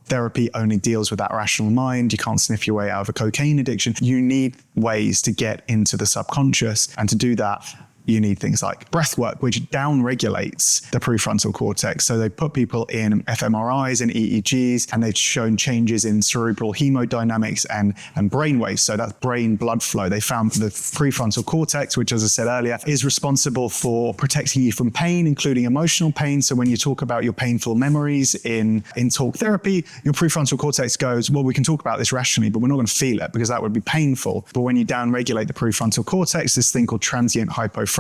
therapy only deals with that rational mind. You can't sniff your way out of a cocaine addiction. You need ways to get into the subconscious. And to do that, you need things like breathwork, which down-regulates the prefrontal cortex. So they put people in fMRIs and EEGs, and they've shown changes in cerebral hemodynamics and brain waves. So that's brain blood flow. They found the prefrontal cortex, which, as I said earlier, is responsible for protecting you from pain, including emotional pain. So when you talk about your painful memories in talk therapy, your prefrontal cortex goes, well, we can talk about this rationally, but we're not going to feel it because that would be painful. But when you down-regulate the prefrontal cortex, this thing called transient hypofrontality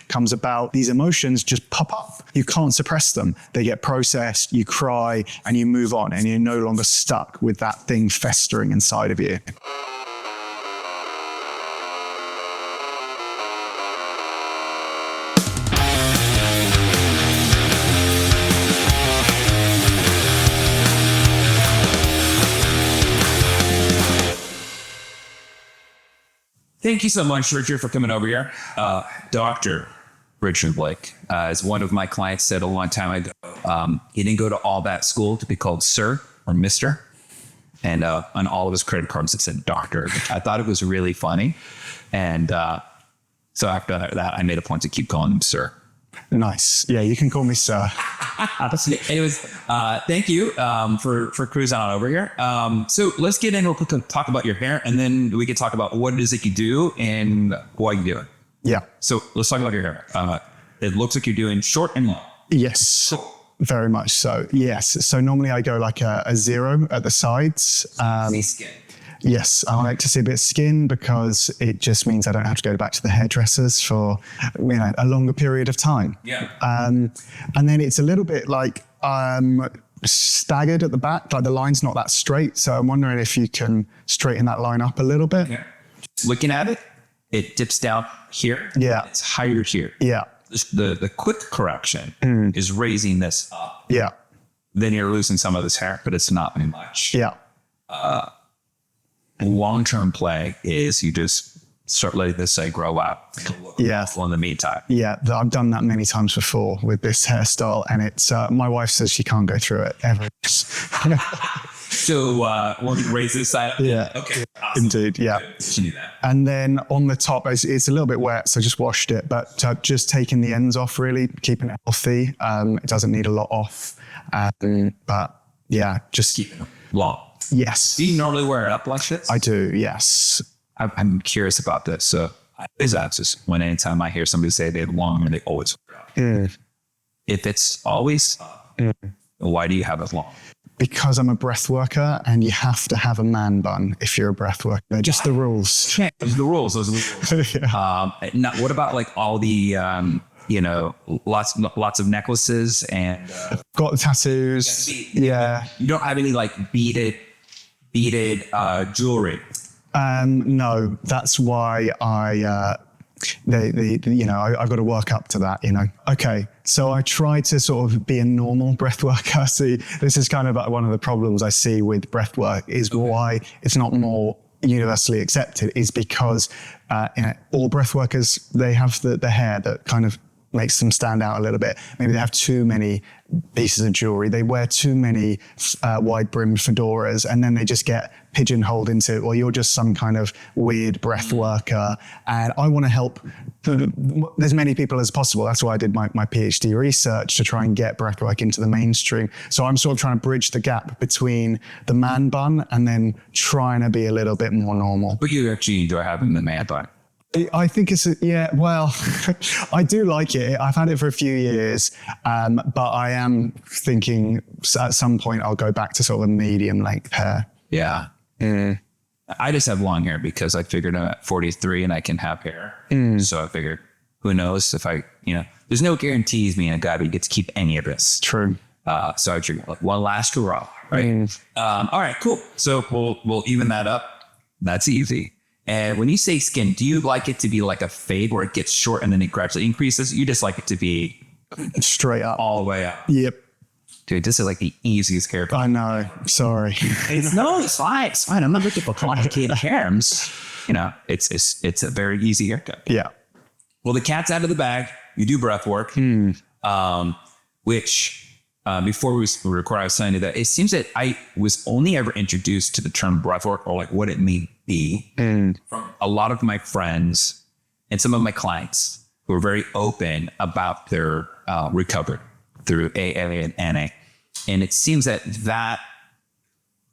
comes about. These emotions just pop up. You can't suppress them. They get processed, you cry, and you move on, and you're no longer stuck with that thing festering inside of you. Thank you so much, Richard, for coming over here. Dr. Richard Blake, as one of my clients said a long time ago, he didn't go to all that school to be called sir or mister. And on all of his credit cards, it said doctor. I thought it was really funny. And so after that, I made a point to keep calling him sir. Nice. Yeah, you can call me sir. Anyways, thank you for cruising on over here. So let's get in real quick and talk about your hair, and then we can talk about what it is that you do and why you do it. Yeah. So let's talk about your hair. It looks like you're doing short and long. Yes, very much so. Yes. So normally I go like a zero at the sides. Skin. Yes, I like to see a bit of skin because it just means I don't have to go back to the hairdressers for a longer period of time. Yeah. And then it's a little bit like staggered at the back, like the line's not that straight. So I'm wondering if you can straighten that line up a little bit. Yeah. Looking at it, it dips down here. Yeah. It's higher here. Yeah. The quick correction is raising this up. Yeah. Then you're losing some of this hair, but it's not very much. Yeah. Long-term play is you just start letting this grow out. Yeah. In the meantime. Yeah, I've done that many times before with this hairstyle, and it's my wife says she can't go through it ever. So we'll raise this side up. Yeah. Okay. Awesome. Indeed. Yeah. Can do that. And then on the top, it's a little bit wet, so just washed it, but just taking the ends off, really keeping it healthy. It doesn't need a lot off, but yeah, just keep it long. Yes. Do you normally wear it up like this? I do. Yes. I'm curious about this. So I always ask this when anytime I hear somebody say they have long, and they always wear it up. If it's always up, why do you have it long? Because I'm a breath worker, and you have to have a man bun if you're a breath worker. They're just the rules. Those are the rules. Those are the rules. Yeah. Now, what about like all the, lots of necklaces and got the tattoos. Yeah. You don't have any like beaded jewelry. No, that's why I've got to work up to that, Okay, so I try to sort of be a normal breath worker. See, this is kind of one of the problems I see with breath work is why it's not more universally accepted is because all breath workers, they have the hair that kind of makes them stand out a little bit. Maybe they have too many pieces of jewelry. They wear too many wide-brimmed fedoras, and then they just get pigeonholed into, well, you're just some kind of weird breath worker. And I want to help as many people as possible. That's why I did my PhD research, to try and get breathwork into the mainstream. So I'm sort of trying to bridge the gap between the man bun and then trying to be a little bit more normal. But you actually enjoy having the man bun. I think I do like it. I've had it for a few years, but I am thinking at some point I'll go back to sort of a medium length hair. Yeah. I just have long hair because I figured I'm at 43 and I can have hair. So I figured, who knows if there's no guarantees being a guy, but you get to keep any of this. True. So I figured like one last hurrah, right? All right, cool. So we'll even that up. That's easy. And when you say skin, do you like it to be like a fade where it gets short and then it gradually increases? You just like it to be straight up, all the way up. Yep. Dude, this is like the easiest haircut. I know. Sorry. It's fine. It's fine. I'm not looking for complicated hairs. It's a very easy haircut. Yeah. Well, the cat's out of the bag. You do breath work, which before we record, I was telling you that it seems that I was only ever introduced to the term breathwork, or like what it may be, from a lot of my friends and some of my clients who are very open about their recovery through AA and NA. And it seems that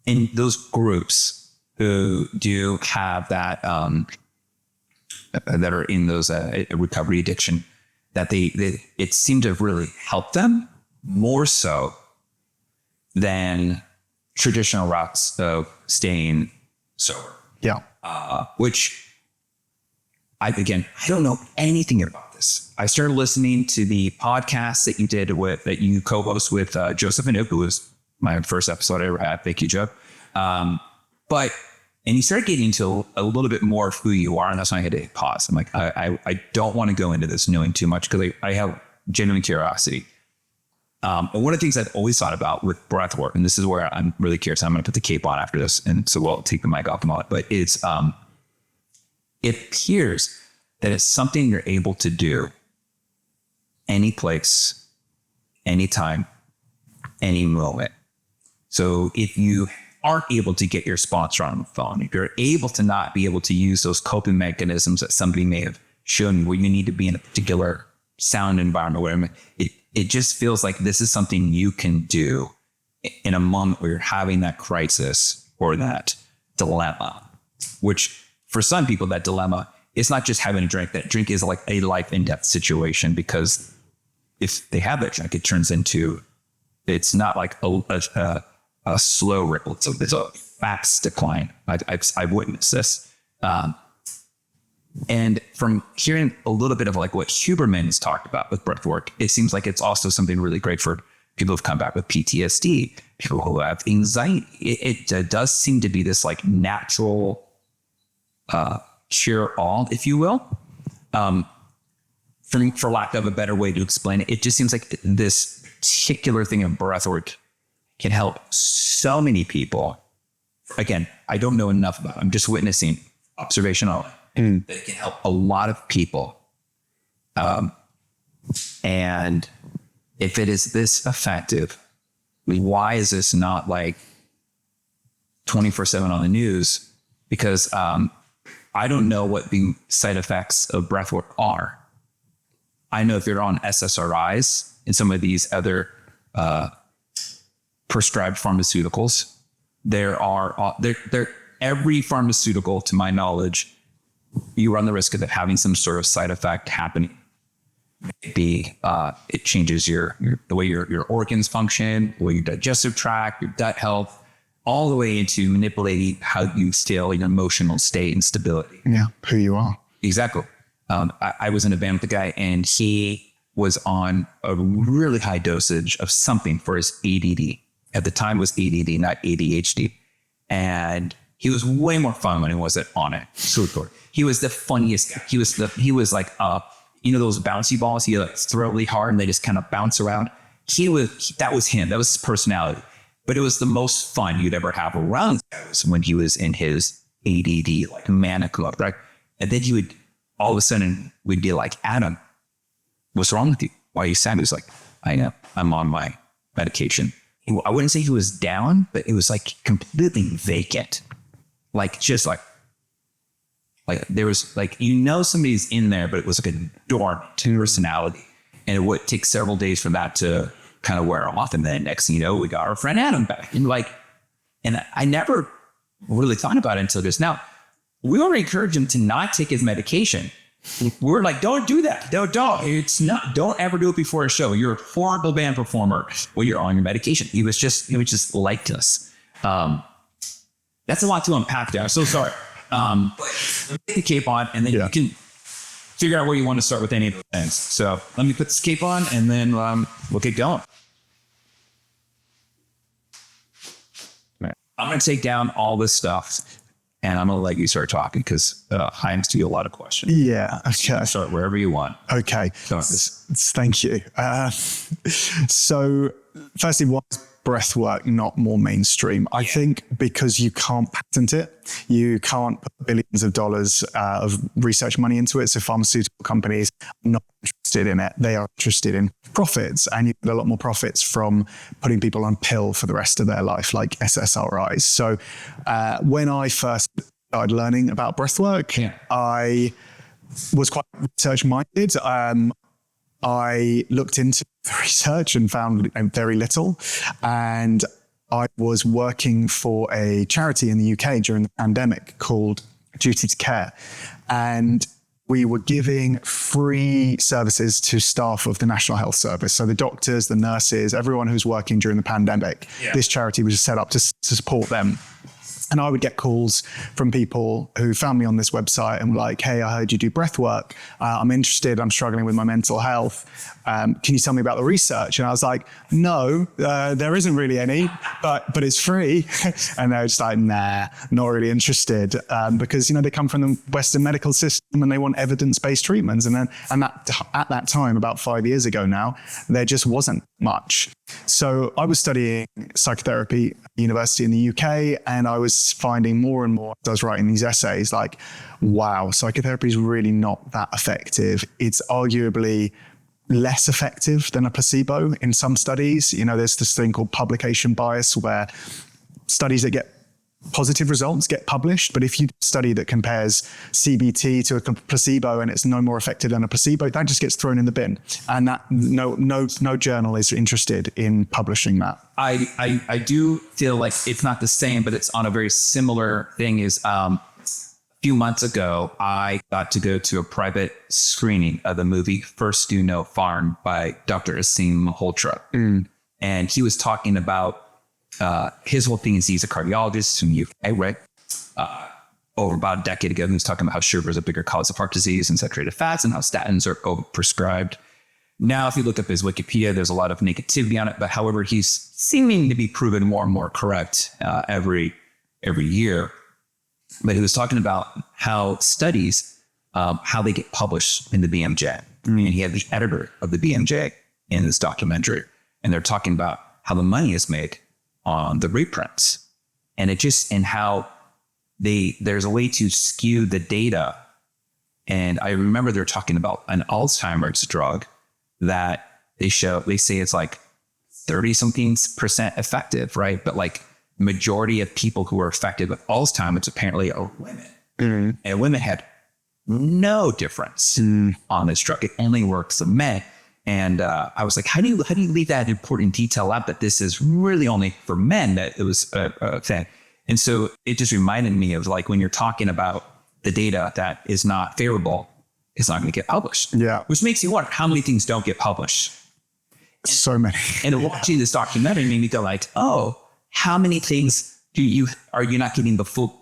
in those groups who do have that, that are in those recovery addiction, that it seemed to have really helped them more so than traditional routes of staying sober. Yeah. Which I don't know anything about this. I started listening to the podcast that you co-host with Joseph and who was my first episode I ever had. Thank you, Joe. And you start getting into a little bit more of who you are. And that's when I had to pause. I'm like, I don't want to go into this knowing too much because I have genuine curiosity. And one of the things I've always thought about with breathwork, and this is where I'm really curious, I'm going to put the cape on after this, and so we'll take the mic off and all that, but it's, it appears that it's something you're able to do any place, anytime, any moment. So if you aren't able to get your sponsor on the phone, if you're able to not be able to use those coping mechanisms that somebody may have shown you where you need to be in a particular sound environment, whatever, it just feels like this is something you can do in a moment where you're having that crisis or that dilemma, which for some people, that dilemma, it's not just having a drink. That drink is like a life and death situation, because if they have that drink, it turns into, it's not like a slow ripple. It's a fast decline. I've witnessed this. And from hearing a little bit of like what Huberman has talked about with breathwork, it seems like it's also something really great for people who've come back with PTSD, people who have anxiety. It does seem to be this like natural cure all, if you will. For lack of a better way to explain it, it just seems like this particular thing of breathwork can help so many people. Again, I don't know enough about it. I'm just witnessing observational. That it can help a lot of people. And if it is this effective, why is this not like 24/7 on the news? Because I don't know what the side effects of breathwork are. I know if you're on SSRIs and some of these other prescribed pharmaceuticals, every pharmaceutical, to my knowledge, you run the risk of having some sort of side effect happening. Maybe it changes the way your organs function, the way your digestive tract, your gut health, all the way into manipulating how you feel, your emotional state and stability. Yeah, who you are. Exactly. I was in a band with a guy, and he was on a really high dosage of something for his ADD. At the time, it was ADD, not ADHD. And he was way more fun when he wasn't on it. So he was the funniest guy. He was like, those bouncy balls you like throw really hard and they just kind of bounce around. That was him. That was his personality. But it was the most fun you'd ever have around when he was in his ADD, like manic mode, right? And then he would, all of a sudden, we'd be like, Adam, what's wrong with you? Why are you sad? He was like, I know, I'm on my medication. I wouldn't say he was down, but it was like completely vacant. Like, just like there was like, somebody's in there, but it was like a dormant personality. And it would take several days for that to kind of wear off. And then next thing you know, we got our friend Adam back. And I never really thought about it until just now. We already encourage him to not take his medication. We're like, don't do that. Don't. Don't ever do it before a show. You're a horrible band performer when you're on your medication. He was just liked us. That's a lot to unpack there. I'm so sorry. But take the cape on, and then you can figure out where you want to start with any of those things. So let me put this cape on, and then we'll get going. I'm going to take down all this stuff, and I'm going to let you start talking because I asked you a lot of questions. Yeah. Okay. Start wherever you want. Okay. Thank you. So firstly, what is breath work not more mainstream? I think because you can't patent it, you can't put billions of dollars of research money into it. So pharmaceutical companies are not interested in it. They are interested in profits, and you get a lot more profits from putting people on pill for the rest of their life, like SSRIs. So when I first started learning about breathwork, I was quite research minded. I looked into the research and found very little. And I was working for a charity in the UK during the pandemic called Duty to Care. And we were giving free services to staff of the National Health Service. So the doctors, the nurses, everyone who's working during the pandemic, this charity was set up to support them. And I would get calls from people who found me on this website and were like, hey, I heard you do breath work. I'm interested. I'm struggling with my mental health. Can you tell me about the research? And I was like, no, there isn't really any, but it's free. And they were just like, nah, not really interested. Because, they come from the Western medical system and they want evidence-based treatments. And at that time, about 5 years ago now, there just wasn't much. So I was studying psychotherapy at university in the UK, and I was finding more and more as I was writing these essays, like, wow, psychotherapy is really not that effective. It's arguably less effective than a placebo in some studies. There's this thing called publication bias where studies that get positive results get published. But if you do a study that compares CBT to a placebo and it's no more effective than a placebo, that just gets thrown in the bin. And that no journal is interested in publishing that. I do feel like it's not the same, but it's on a very similar thing. Is a few months ago, I got to go to a private screening of the movie First Do No Harm by Dr. Asim Malhotra. And he was talking about his whole thing is he's a cardiologist whom I read over about a decade ago. He was talking about how sugar is a bigger cause of heart disease and saturated fats and how statins are overprescribed. Now, if you look up his Wikipedia, there's a lot of negativity on it. But however, he's seeming to be proven more and more correct every year. But he was talking about how studies, how they get published in the BMJ. And he had the editor of the BMJ in this documentary. And they're talking about how the money is made on the reprints, and how there's a way to skew the data. And I remember they're talking about an Alzheimer's drug that they say it's like 30-something% effective, right? But like majority of people who are affected with Alzheimer's apparently are women, and women had no difference on this drug. It only works in men. And I was like, how do you leave that important detail out that this is really only for men, that it was a thing? And so it just reminded me of like when you're talking about the data that is not favorable, it's not going to get published. Yeah. Which makes you wonder how many things don't get published. So many. And watching this documentary made me go like, oh, how many things are you not getting the full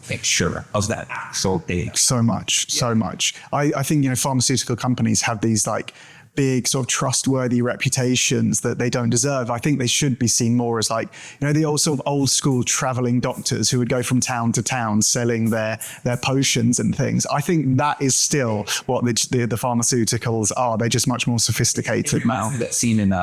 picture of that actual data? So much. I think, pharmaceutical companies have these like big sort of trustworthy reputations that they don't deserve. I think they should be seen more as like, the old school traveling doctors who would go from town to town selling their potions and things. I think that is still what the pharmaceuticals are. They're just much more sophisticated now. That scene in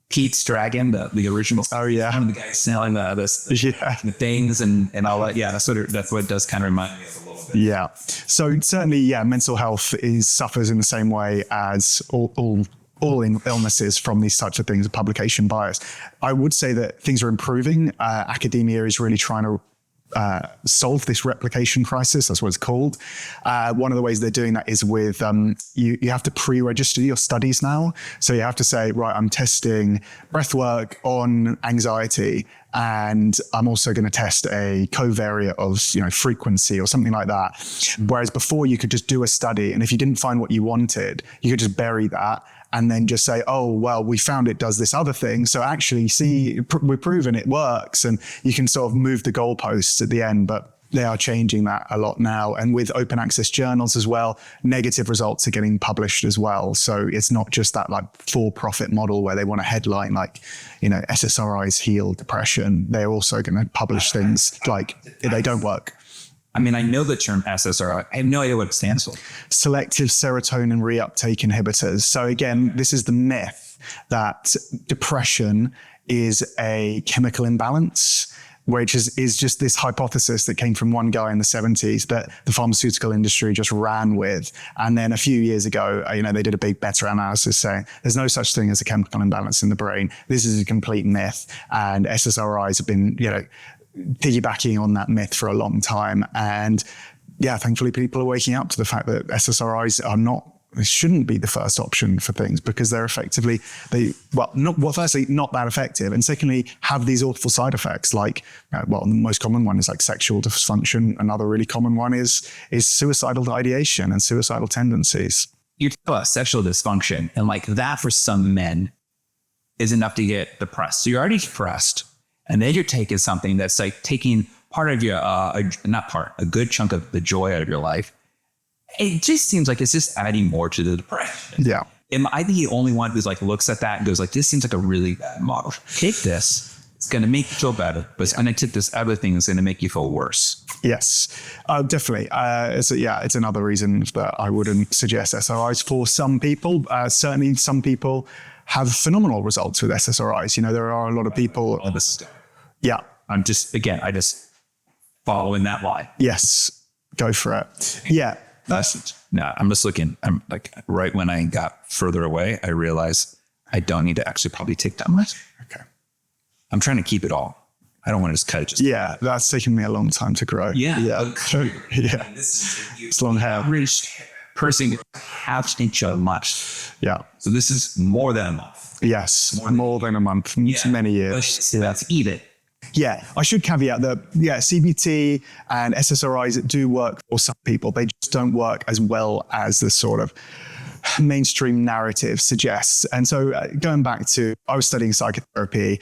Pete's Dragon, the original. Oh yeah, one of the guys selling the things and all that. Yeah, that's what it does kind of remind me of a little bit. Yeah. So certainly, mental health suffers in the same way as all illnesses from these types of things, publication bias. I would say that things are improving. Academia is really trying to solve this replication crisis. That's what it's called. One of the ways they're doing that is with you have to pre-register your studies now. So you have to say, right, I'm testing breathwork on anxiety, and I'm also going to test a covariate of frequency or something like that. Whereas before you could just do a study, and if you didn't find what you wanted, you could just bury that and then just say, oh, well, we found it does this other thing. So actually, see, we're proven it works. And you can sort of move the goalposts at the end, but they are changing that a lot now. And with open access journals as well, negative results are getting published as well. So it's not just that like for-profit model where they want a headline like, SSRIs heal depression. They're also going to publish things like they don't work. I mean, I know the term SSRI. I have no idea what it stands for. Selective serotonin reuptake inhibitors. So again, this is the myth that depression is a chemical imbalance, which is just this hypothesis that came from one guy in the 70s that the pharmaceutical industry just ran with. And then a few years ago, they did a big meta-analysis saying there's no such thing as a chemical imbalance in the brain. This is a complete myth. And SSRIs have been, piggybacking on that myth for a long time. And yeah, thankfully people are waking up to the fact that SSRIs shouldn't be the first option for things because they're effectively, firstly, not that effective. And secondly, have these awful side effects like, the most common one is like sexual dysfunction. Another really common one is suicidal ideation and suicidal tendencies. You talk about sexual dysfunction and like that for some men is enough to get depressed. So you're already depressed and then you're taking something that's like taking part of your, a good chunk of the joy out of your life. It just seems like it's just adding more to the depression. Yeah. Am I the only one who's like looks at that and goes like, this seems like a really bad model. Take this. It's going to make you feel better, but it's going to take this other thing that's going to make you feel worse. Yes, definitely. It's another reason that I wouldn't suggest SRIs for some people. Certainly some people have phenomenal results with SSRIs. There are a lot of people. Yeah. I just following that line. Yes. Go for it. Yeah. I'm just looking. I'm like right when I got further away, I realized I don't need to actually probably take that much. Okay. I'm trying to keep it all. I don't want to just cut it. That's taken me a long time to grow. Yeah. Yeah. It's long hair. Rich person half inch a month. Yeah. So this is more than a month. Yes. More than a month. Many years. Let's eat it. Yeah, I should caveat that, CBT and SSRIs do work for some people. They just don't work as well as the sort of mainstream narrative suggests. And so going back to, I was studying psychotherapy.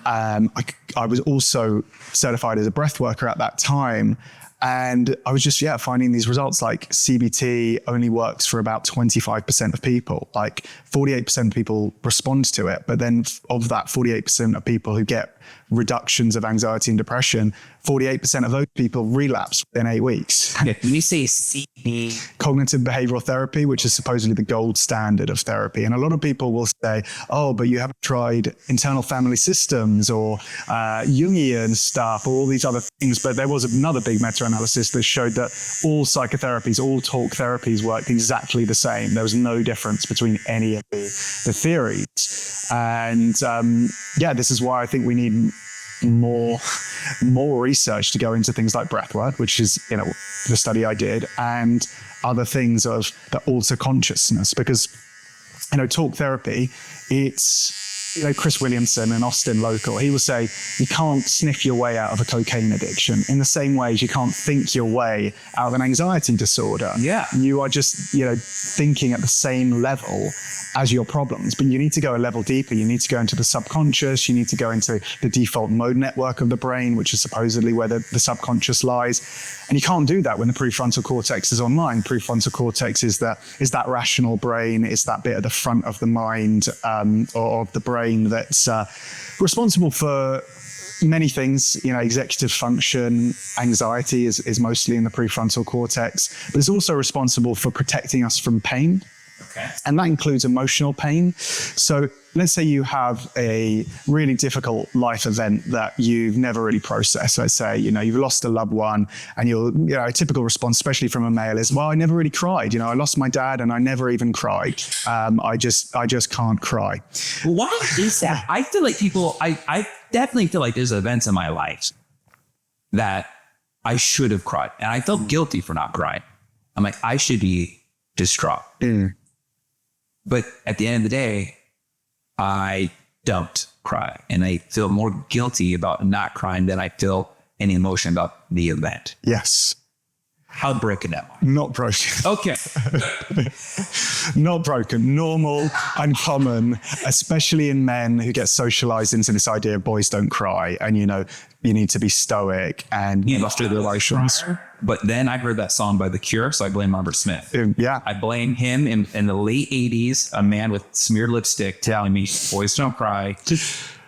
I was also certified as a breath worker at that time. And I was just, finding these results like CBT only works for about 25% of people. Like 48% of people respond to it. But then of that 48% of people who get reductions of anxiety and depression, 48% of those people relapse within 8 weeks. When you say CBT, cognitive behavioral therapy, which is supposedly the gold standard of therapy. And a lot of people will say, oh, but you haven't tried internal family systems or Jungian stuff or all these other things. But there was another big meta-analysis that showed that all psychotherapies, all talk therapies worked exactly the same. There was no difference between any of the theories. And this is why I think we need more research to go into things like breathwork, which is, the study I did, and other things of the alter consciousness, because, talk therapy, it's, Chris Williamson and Austin Local, he will say, you can't sniff your way out of a cocaine addiction in the same way as you can't think your way out of an anxiety disorder. Yeah. You are just, thinking at the same level as your problems, but you need to go a level deeper. You need to go into the subconscious. You need to go into the default mode network of the brain, which is supposedly where the subconscious lies. And you can't do that when the prefrontal cortex is online. Prefrontal cortex is that rational brain. It's that bit at the front of the mind or of the brain that's responsible for many things, executive function. Anxiety is mostly in the prefrontal cortex, but it's also responsible for protecting us from pain. Okay. And that includes emotional pain. So let's say you have a really difficult life event that you've never really processed. Let's say, you've lost a loved one and a typical response, especially from a male, is, well, I never really cried. I lost my dad and I never even cried. I just can't cry. Why is that? I feel like I definitely feel like there's events in my life that I should have cried. And I felt guilty for not crying. I'm like, I should be distraught. But at the end of the day, I don't cry. And I feel more guilty about not crying than I feel any emotion about the event. Yes. How broken am I? Not broken. Okay. Not broken. Normal and common, especially in men who get socialized into this idea of boys don't cry. And, you need to be stoic and muster the emotions. But then I heard that song by The Cure, so I blame Robert Smith. Yeah. I blame him in the late 80s, a man with smeared lipstick telling me, boys don't cry.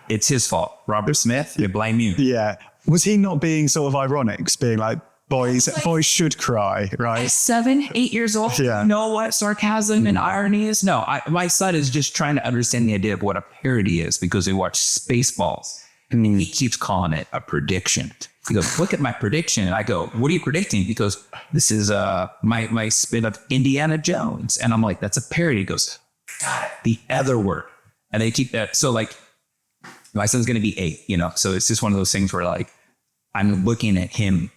It's his fault. Robert Smith, I blame you. Yeah. Was he not being sort of ironic, being like, boys should cry, right? 7, 8 years old. Yeah. You know what sarcasm and irony is? No, my son is just trying to understand the idea of what a parody is because he watched Spaceballs and he keeps calling it a prediction. He goes, look at my prediction. And I go, what are you predicting? He goes, this is my spin of Indiana Jones. And I'm like, that's a parody. He goes, got it, the other word. And they keep that. So like, my son's going to be 8, you know? So it's just one of those things where like, I'm looking at him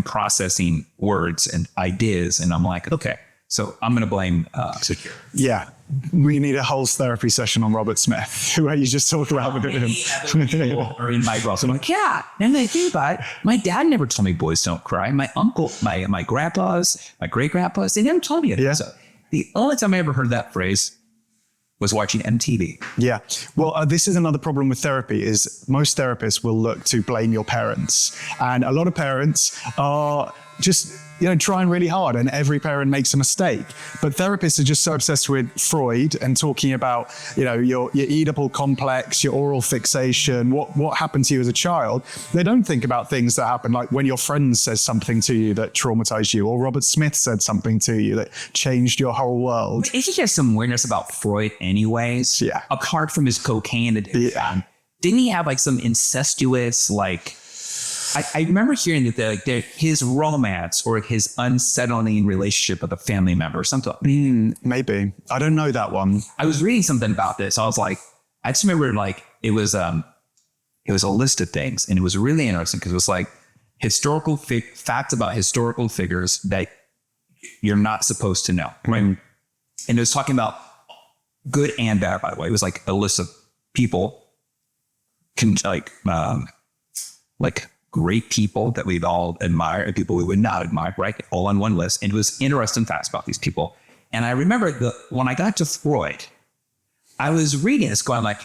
processing words and ideas. And I'm like, okay, so I'm going to blame secure. Yeah. We need a whole therapy session on Robert Smith, where you just talk about with him. Or in my growth. So I'm like, yeah. And they think about it. My dad never told me boys don't cry. My uncle, my grandpas, my great grandpas, they never told me it. Yeah. So the only time I ever heard that phrase was watching MTV. Yeah. Well, this is another problem with therapy is most therapists will look to blame your parents. And a lot of parents are just, trying really hard, and every parent makes a mistake. But therapists are just so obsessed with Freud and talking about, your Oedipal complex, your oral fixation, what happened to you as a child. They don't think about things that happen, like when your friend says something to you that traumatized you, or Robert Smith said something to you that changed your whole world. Isn't there some weirdness about Freud anyways? Yeah. Apart from his cocaine addiction. Yeah. Didn't he have like some incestuous, I remember hearing that his romance or his unsettling relationship with a family member or something. Maybe. I don't know that one. I was reading something about this. I was like, I just remember it was a list of things, and it was really interesting because it was like historical facts about historical figures that you're not supposed to know. Right. And it was talking about good and bad, by the way. It was like a list of people like great people that we'd all admire and people we would not admire, right? All on one list. And it was interesting facts about these people. And I remember when I got to Freud, I was reading this going like,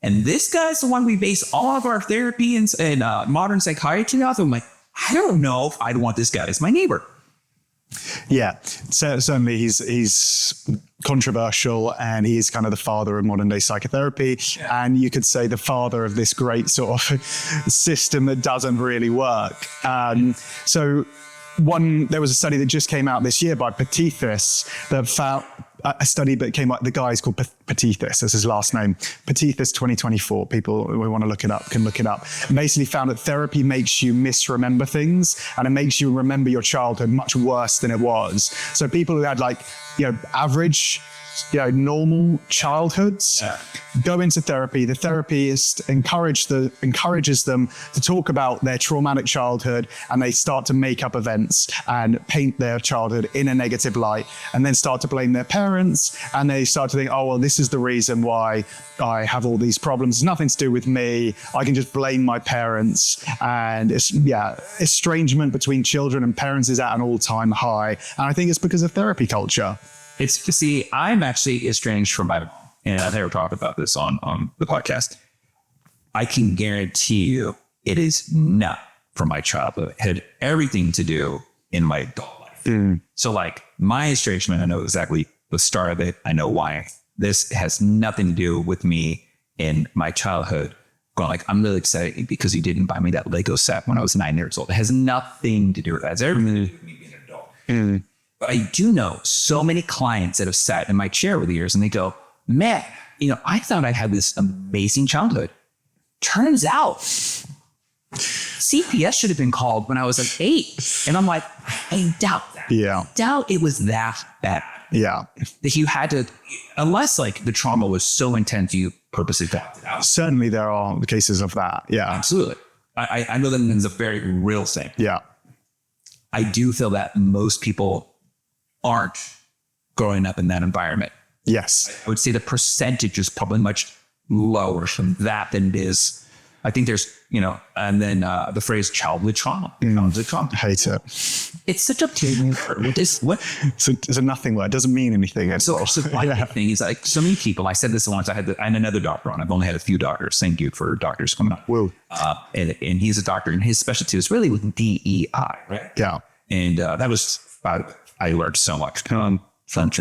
and this guy's the one we base all of our therapy and modern psychiatry off. I'm like, I don't know if I'd want this guy as my neighbor. Yeah, so certainly he's controversial, and he's kind of the father of modern day psychotherapy. Yeah. And you could say the father of this great sort of system that doesn't really work. There was a study that just came out this year by Petithis that found a study that came out. The guy is called Petithis, that's his last name. Petithis 2024. People who want to look it up can look it up. And basically found that therapy makes you misremember things, and it makes you remember your childhood much worse than it was. So people who had average, normal childhoods go into therapy. The therapist encourages them to talk about their traumatic childhood, and they start to make up events and paint their childhood in a negative light, and then start to blame their parents, and they start to think, oh, well, this is the reason why I have all these problems. It's nothing to do with me. I can just blame my parents. And estrangement between children and parents is at an all-time high. And I think it's because of therapy culture. I'm actually estranged from my mom, and I've never talked about this on the podcast. I can guarantee you it is not from my childhood. It had everything to do in my adult life. So my estrangement, I know exactly the start of it. I know why. This has nothing to do with me in my childhood. Going I'm really excited because you didn't buy me that Lego set when I was 9 years old. It has nothing to do with that. It's everything to do with me being an adult. But I do know so many clients that have sat in my chair over the years, and they go, man, I thought I had this amazing childhood. Turns out CPS should have been called when I was 8. And I'm like, I doubt that. Yeah. I doubt it was that bad. Yeah. That you had to, unless the trauma was so intense, you purposely blocked it out. Certainly there are cases of that. Yeah. Absolutely. I know that it's a very real thing. Yeah. I do feel that most people aren't growing up in that environment. Yes. I would say the percentage is probably much lower from that than it is. I think there's, and then the phrase childhood trauma. Childhood trauma. I hate it. It's such a plain word. It's a nothing word. It doesn't mean anything. So the thing is so many people, I said this once, I had another doctor on. I've only had a few doctors. Thank you for doctors coming on. Whoa. And he's a doctor, and his specialty was really with DEI, right? Yeah. And that was, I learned so much from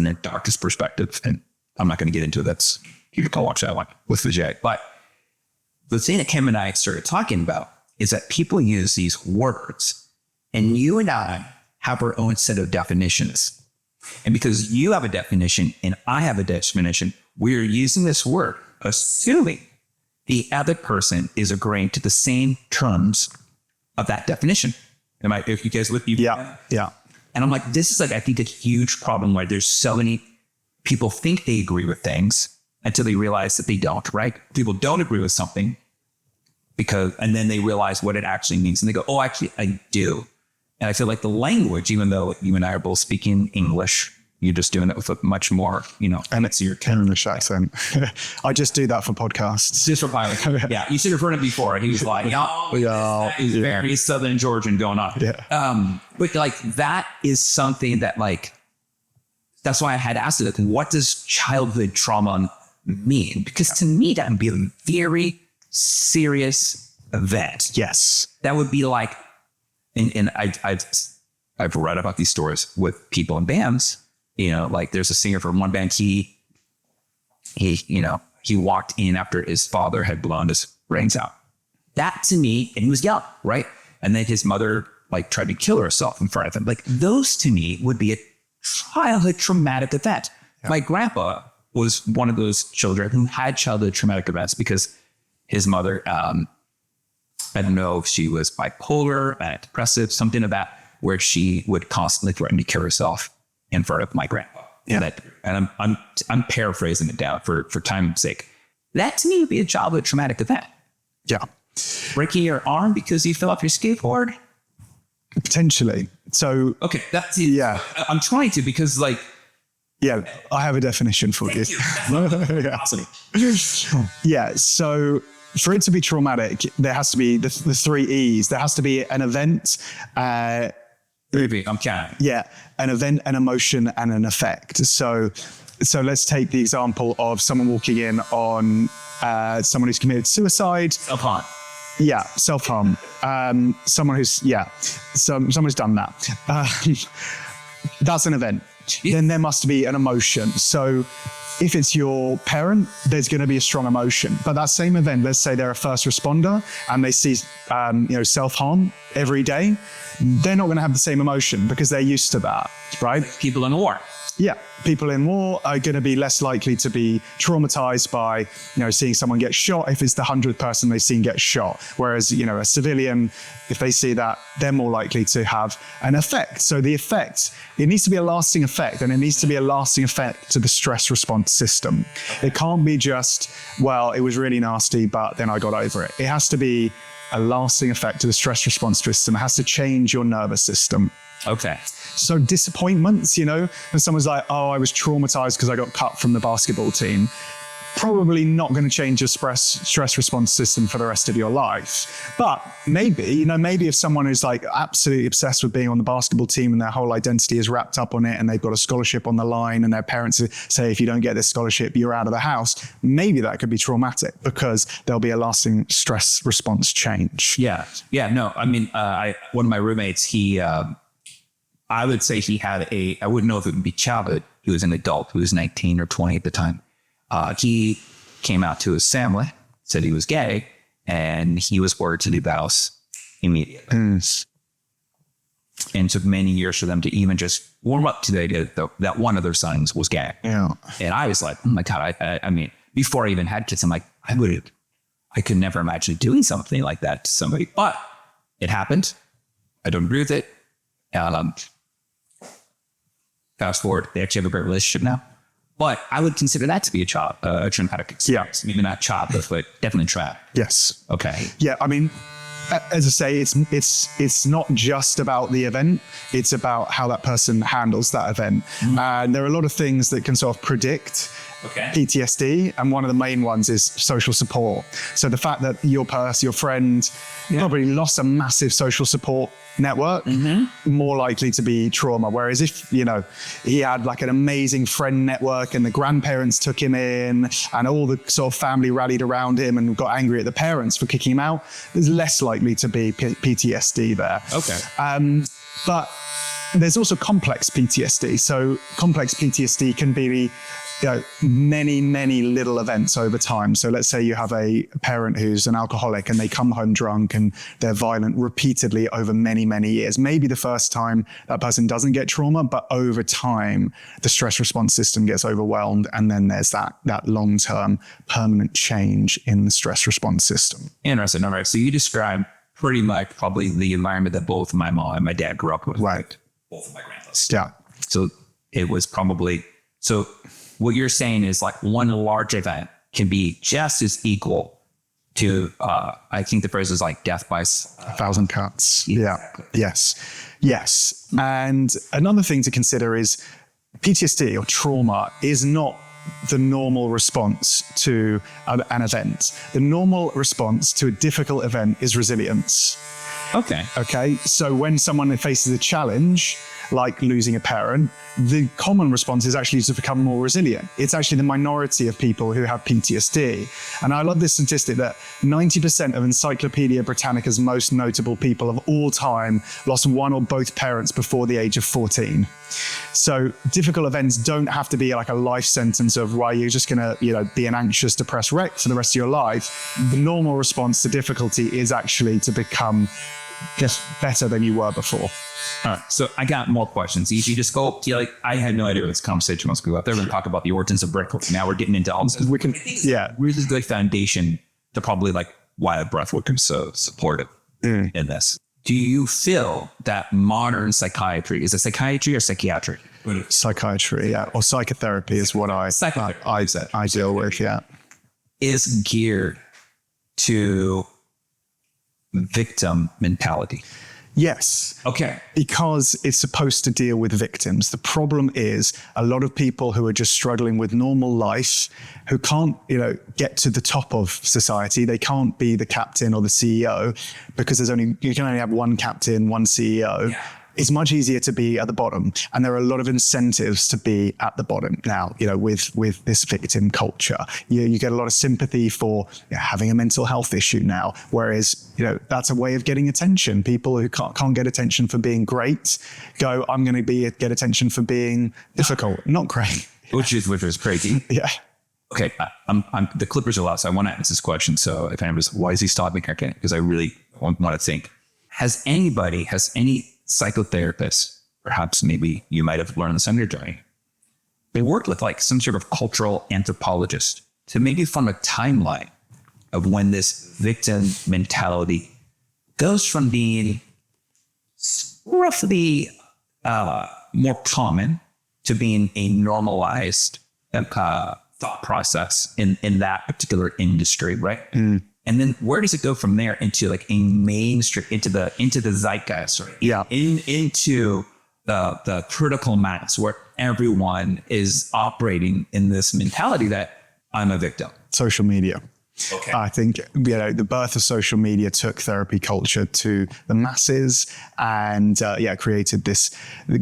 a doctor's perspective, and I'm not going to get into it. You can watch that one with Vijay. But the thing that Kim and I started talking about is that people use these words And you and I have our own set of definitions. And because you have a definition and I have a definition, we're using this word, assuming the other person is agreeing to the same terms of that definition. If you guys with me? Yeah. Yeah. And I'm like, this is like, I think a huge problem where there's so many people think they agree with things until they realize that they don't, right? People don't agree with something and then they realize what it actually means. And they go, oh, actually, I do. And I feel like the language, even though you and I are both speaking English, you're just doing it with a much more, and it's your English accent. I just do that for podcasts. Just for pilot. Yeah. You should have heard him before. He was like, he's very Southern Georgian going on. Yeah. But like, that is something that like, that's why I had asked it, like, what does childhood trauma mean? Because to me, that would be a very serious event. Yes. That would be like, and I've read about these stories with people in bands. Like there's a singer from one band. He walked in after his father had blown his brains out. That to me, and he was young, right? And then his mother like tried to kill herself in front of him. Like those to me would be a childhood traumatic event. Yeah. My grandpa was one of those children who had childhood traumatic events because his mother, I don't know if she was bipolar, manic depressive, something of that, where she would constantly threaten to kill herself in front of my grandpa. Yeah. And I'm paraphrasing it down for time's sake. That to me would be a childhood traumatic event. Yeah. Breaking your arm because you fell off your skateboard? Potentially. So okay, that's it. Yeah. I'm trying to because like yeah, I have a definition for you. Yeah. Awesome. Yeah. So for it to be traumatic, there has to be the three E's. There has to be an event. I'm counting. Yeah, an event, an emotion, and an effect. So let's take the example of someone walking in on someone who's committed suicide. Self-harm. Yeah, self-harm. Someone who's done that. That's an event. Yeah. Then there must be an emotion. So if it's your parent, there's going to be a strong emotion. But that same event, let's say they're a first responder and they see, self-harm every day, they're not going to have the same emotion because they're used to that, right? People in war. Yeah, people in war are going to be less likely to be traumatized by, seeing someone get shot if it's the 100th person they've seen get shot. Whereas, a civilian, if they see that, they're more likely to have an effect. So the effect, it needs to be a lasting effect, and it needs to be a lasting effect to the stress response system. It can't be just, well, it was really nasty, but then I got over it. It has to be a lasting effect to the stress response system. It has to change your nervous system. Okay. So disappointments, and someone's like, oh, I was traumatized because I got cut from the basketball team. Probably not going to change your stress response system for the rest of your life. But maybe if someone is like absolutely obsessed with being on the basketball team and their whole identity is wrapped up on it and they've got a scholarship on the line and their parents say, if you don't get this scholarship, you're out of the house. Maybe that could be traumatic because there'll be a lasting stress response change. Yeah. Yeah. No, I mean, one of my roommates, I would say he had I wouldn't know if it would be childhood. He was an adult who was 19 or 20 at the time. He came out to his family, said he was gay, and he was ordered to leave the house immediately. And it took many years for them to even just warm up to the idea that one of their sons was gay. Yeah. And I was like, oh my God, I mean, before I even had kids, I'm like, I could never imagine doing something like that to somebody. But it happened. I don't agree with it. Fast forward, they actually have a great relationship now. But I would consider that to be a traumatic experience. Yeah. Maybe not childhood, but definitely traumatic. Yes. Okay. Yeah, I mean, as I say, it's not just about the event. It's about how that person handles that event. Mm-hmm. And there are a lot of things that can sort of predict PTSD. And one of the main ones is social support. So the fact that your friend probably lost a massive social support network, more likely to be trauma. Whereas if, he had like an amazing friend network and the grandparents took him in and all the sort of family rallied around him and got angry at the parents for kicking him out, there's less likely to be PTSD there. Okay. But there's also complex PTSD. So complex PTSD can be many, many little events over time. So let's say you have a parent who's an alcoholic and they come home drunk and they're violent repeatedly over many, many years. Maybe the first time that person doesn't get trauma, but over time, the stress response system gets overwhelmed. And then there's that long-term permanent change in the stress response system. Interesting. All right. So you described pretty much probably the environment that both my mom and my dad grew up with. Right. Both of my grandpas. Yeah. So it was probably, so what you're saying is like one large event can be just as equal to, I think the phrase is like death by 1,000 cuts. Yeah. Yes. And another thing to consider is PTSD or trauma is not the normal response to an event. The normal response to a difficult event is resilience. Okay. So when someone faces a challenge, like losing a parent, the common response is actually to become more resilient. It's actually the minority of people who have PTSD. And I love this statistic that 90% of Encyclopedia Britannica's most notable people of all time lost one or both parents before the age of 14. So difficult events don't have to be like a life sentence of why you're just going to, be an anxious, depressed wreck for the rest of your life. The normal response to difficulty is actually to become just better than you were before. All right. So I got more questions. If you just go, I had no idea what this conversation was going to go up there. We're going to talk about the origins of Breathwork. Now we're getting into all this. We can, really good foundation to probably like why Breathwork is so supportive in this. Do you feel that modern psychiatry, is it psychiatry or psychiatry? Psychiatry, yeah. Or psychotherapy is what I deal with, yeah. Is geared to victim mentality. Yes. Okay. Because it's supposed to deal with victims. The problem is a lot of people who are just struggling with normal life, who can't, get to the top of society. They can't be the captain or the CEO because you can only have one captain, one CEO. Yeah. It's much easier to be at the bottom. And there are a lot of incentives to be at the bottom now, with this victim culture. You get a lot of sympathy for having a mental health issue now, whereas, that's a way of getting attention. People who can't get attention for being great go, I'm going to get attention for being difficult, not great. Which is crazy. Yeah. Okay. The Clippers are loud, so I want to ask this question. So if anybody's, why is he stopping? Okay. Because I really want to think, has any psychotherapist, perhaps maybe you might have learned this on your journey, they worked with like some sort of cultural anthropologist to maybe form a timeline of when this victim mentality goes from being roughly more common to being a normalized thought process in that particular industry, right? Mm. And then where does it go from there into like a mainstream, into the zeitgeist, right? Yeah. Into the critical mass where everyone is operating in this mentality that I'm a victim. Social media. Okay. I think, the birth of social media took therapy culture to the masses and, created this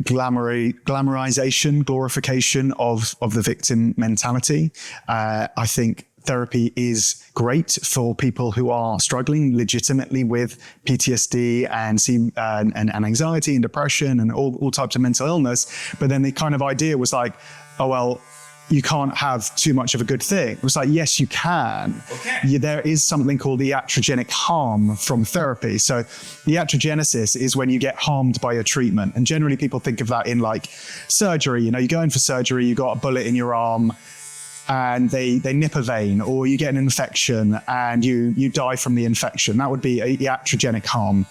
glorification of the victim mentality. I think therapy is great for people who are struggling legitimately with PTSD and anxiety and depression and all types of mental illness. But then the kind of idea was like, oh, well, you can't have too much of a good thing. It was like, yes, you can. Okay. There is something called the iatrogenic harm from therapy. So the iatrogenesis is when you get harmed by a treatment. And generally people think of that in like surgery. You go in for surgery, you got a bullet in your arm, and they nip a vein, or you get an infection and you die from the infection. That would be a iatrogenic harm.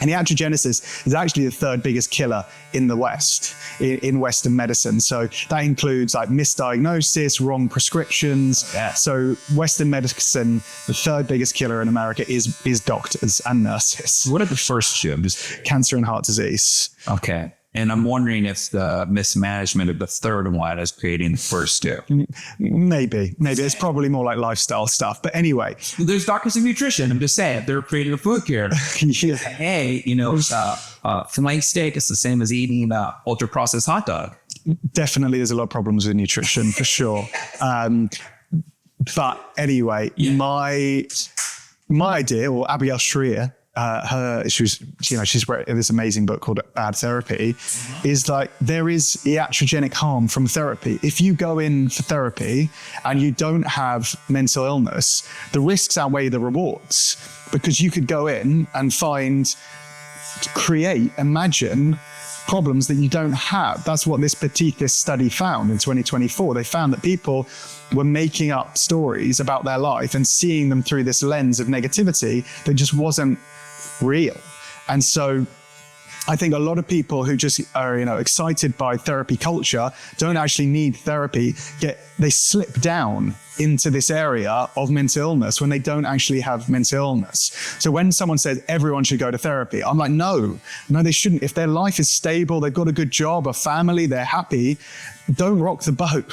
And iatrogenesis is actually the third biggest killer in the West, in Western medicine. So that includes like misdiagnosis, wrong prescriptions. Yeah. So Western medicine, the third biggest killer in America is doctors and nurses. What are the first two? Cancer and heart disease. Okay. And I'm wondering if the mismanagement of the third one is creating the first two. Maybe. It's probably more like lifestyle stuff. But anyway. There's doctors of nutrition. I'm just saying, they're creating a food cure. Yeah. Hey, filet steak is the same as eating an ultra processed hot dog. Definitely there's a lot of problems with nutrition for sure. But anyway, my idea, or Abiel Shrier, she's wrote this amazing book called Bad Therapy, is like there is iatrogenic harm from therapy. If you go in for therapy and you don't have mental illness, the risks outweigh the rewards, because you could go in and imagine problems that you don't have. That's what this study found in 2024. They found that people were making up stories about their life and seeing them through this lens of negativity that just wasn't real. And so I think a lot of people who just are, excited by therapy culture don't actually need therapy. They slip down into this area of mental illness when they don't actually have mental illness. So when someone says everyone should go to therapy, I'm like, no, they shouldn't. If their life is stable, they've got a good job, a family, they're happy, don't rock the boat.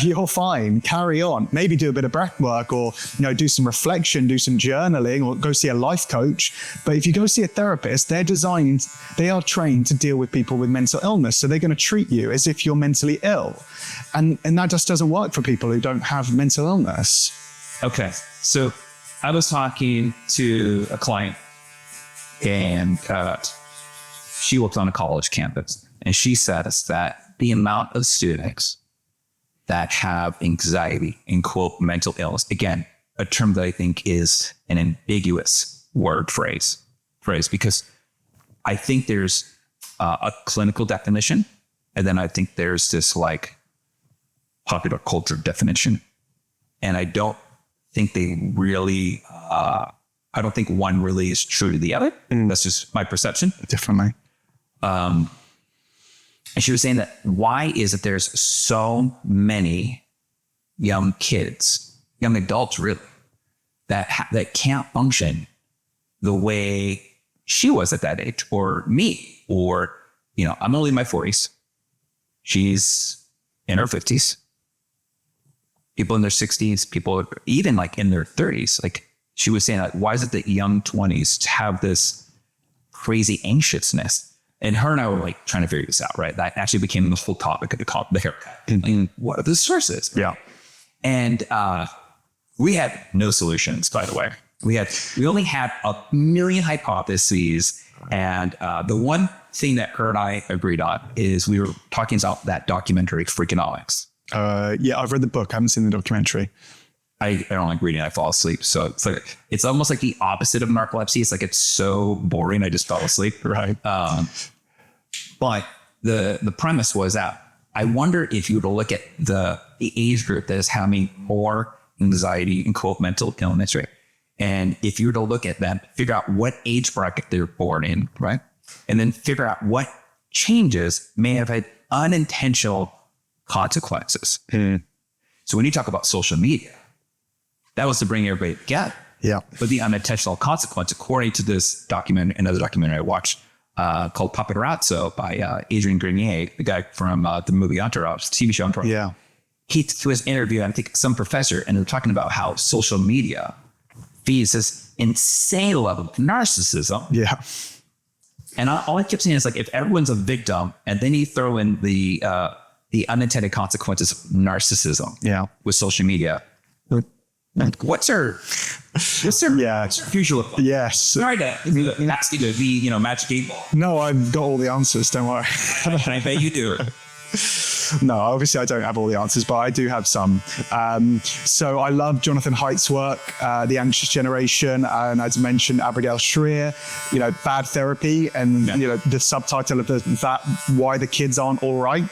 You're fine, carry on. Maybe do a bit of breath work, or do some reflection, do some journaling, or go see a life coach. But if you go see a therapist, they are trained to deal with people with mental illness. So they're going to treat you as if you're mentally ill. And that just doesn't work for people who don't have mental illness. Okay. So I was talking to a client, and she works on a college campus, and she says that the amount of students that have anxiety and quote mental illness, again, a term that I think is an ambiguous phrase, because I think there's a clinical definition, and then I think there's this like popular culture definition. And I don't think they really, I don't think one really is true to the other. That's just my perception. Definitely. And she was saying that why is it there's so many young kids, young adults really, that can't function the way she was at that age, or me, or, I'm only in my 40s. She's in her 50s. People in their 60s, people even like in their 30s. Like she was saying, like, why is it that young 20s have this crazy anxiousness? And her and I were like trying to figure this out, right? That actually became the whole topic of the haircut. And what are the sources? Yeah. And we had no solutions, by the way. We only had a million hypotheses. And the one thing that her and I agreed on is we were talking about that documentary, Freakonomics. Yeah, I've read the book. I haven't seen the documentary. I don't like reading. I fall asleep. So it's almost like the opposite of narcolepsy. It's like, it's so boring. I just fell asleep. Right. But the premise was that I wonder if you were to look at the age group that is having more anxiety and quote mental illness, right? And if you were to look at them, figure out what age bracket they're born in, right? And then figure out what changes may have had unintentional consequences. So when you talk about social media, that was to bring everybody together. Yeah. But the unintentional consequence, according to this another documentary I watched called Paparazzo by Adrian Grenier, the guy from the movie Entourage, TV show Entourage. Yeah. He was interviewing, I think, some professor, and they're talking about how social media feeds this insane level of narcissism. Yeah. And all I kept saying is, like, if everyone's a victim, and then you throw in the unintended consequences of narcissism with social media, what's their future look like? Yes. Sorry to ask you to be, magic 8 ball. No, I've got all the answers. Don't worry. And I bet you do. No, obviously I don't have all the answers, but I do have some. So I love Jonathan Haidt's work, The Anxious Generation, and as mentioned, Abigail Shrier, Bad Therapy, and the subtitle of that, Why the Kids Aren't All Right.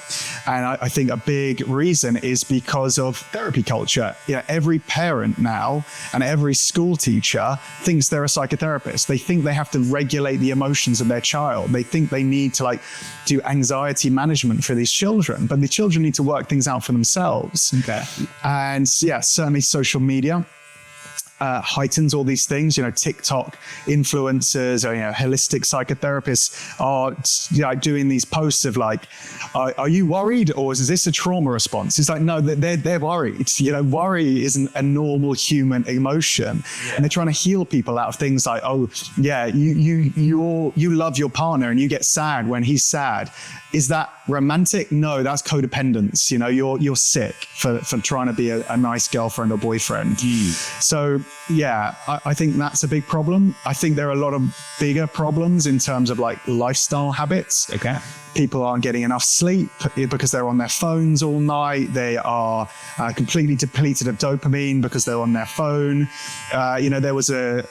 And I think a big reason is because of therapy culture. Every parent now and every school teacher thinks they're a psychotherapist. They think they have to regulate the emotions of their child. They think they need to do anxiety management for these children, but the children need to work things out for themselves. Okay. And certainly social media heightens all these things. TikTok influencers or holistic psychotherapists are doing these posts of like, are you worried, or is this a trauma response? It's like, no, they're worried. Worry isn't a normal human emotion, and they're trying to heal people out of things like, oh yeah, you love your partner and you get sad when he's sad. Is that Romantic? No, that's codependence. You know, you're sick for trying to be a nice girlfriend or boyfriend. So yeah, I think that's a big problem. I think there are a lot of bigger problems in terms of like lifestyle habits. Okay. People aren't getting enough sleep because they're on their phones all night. They are completely depleted of dopamine because they're on their phone. There was a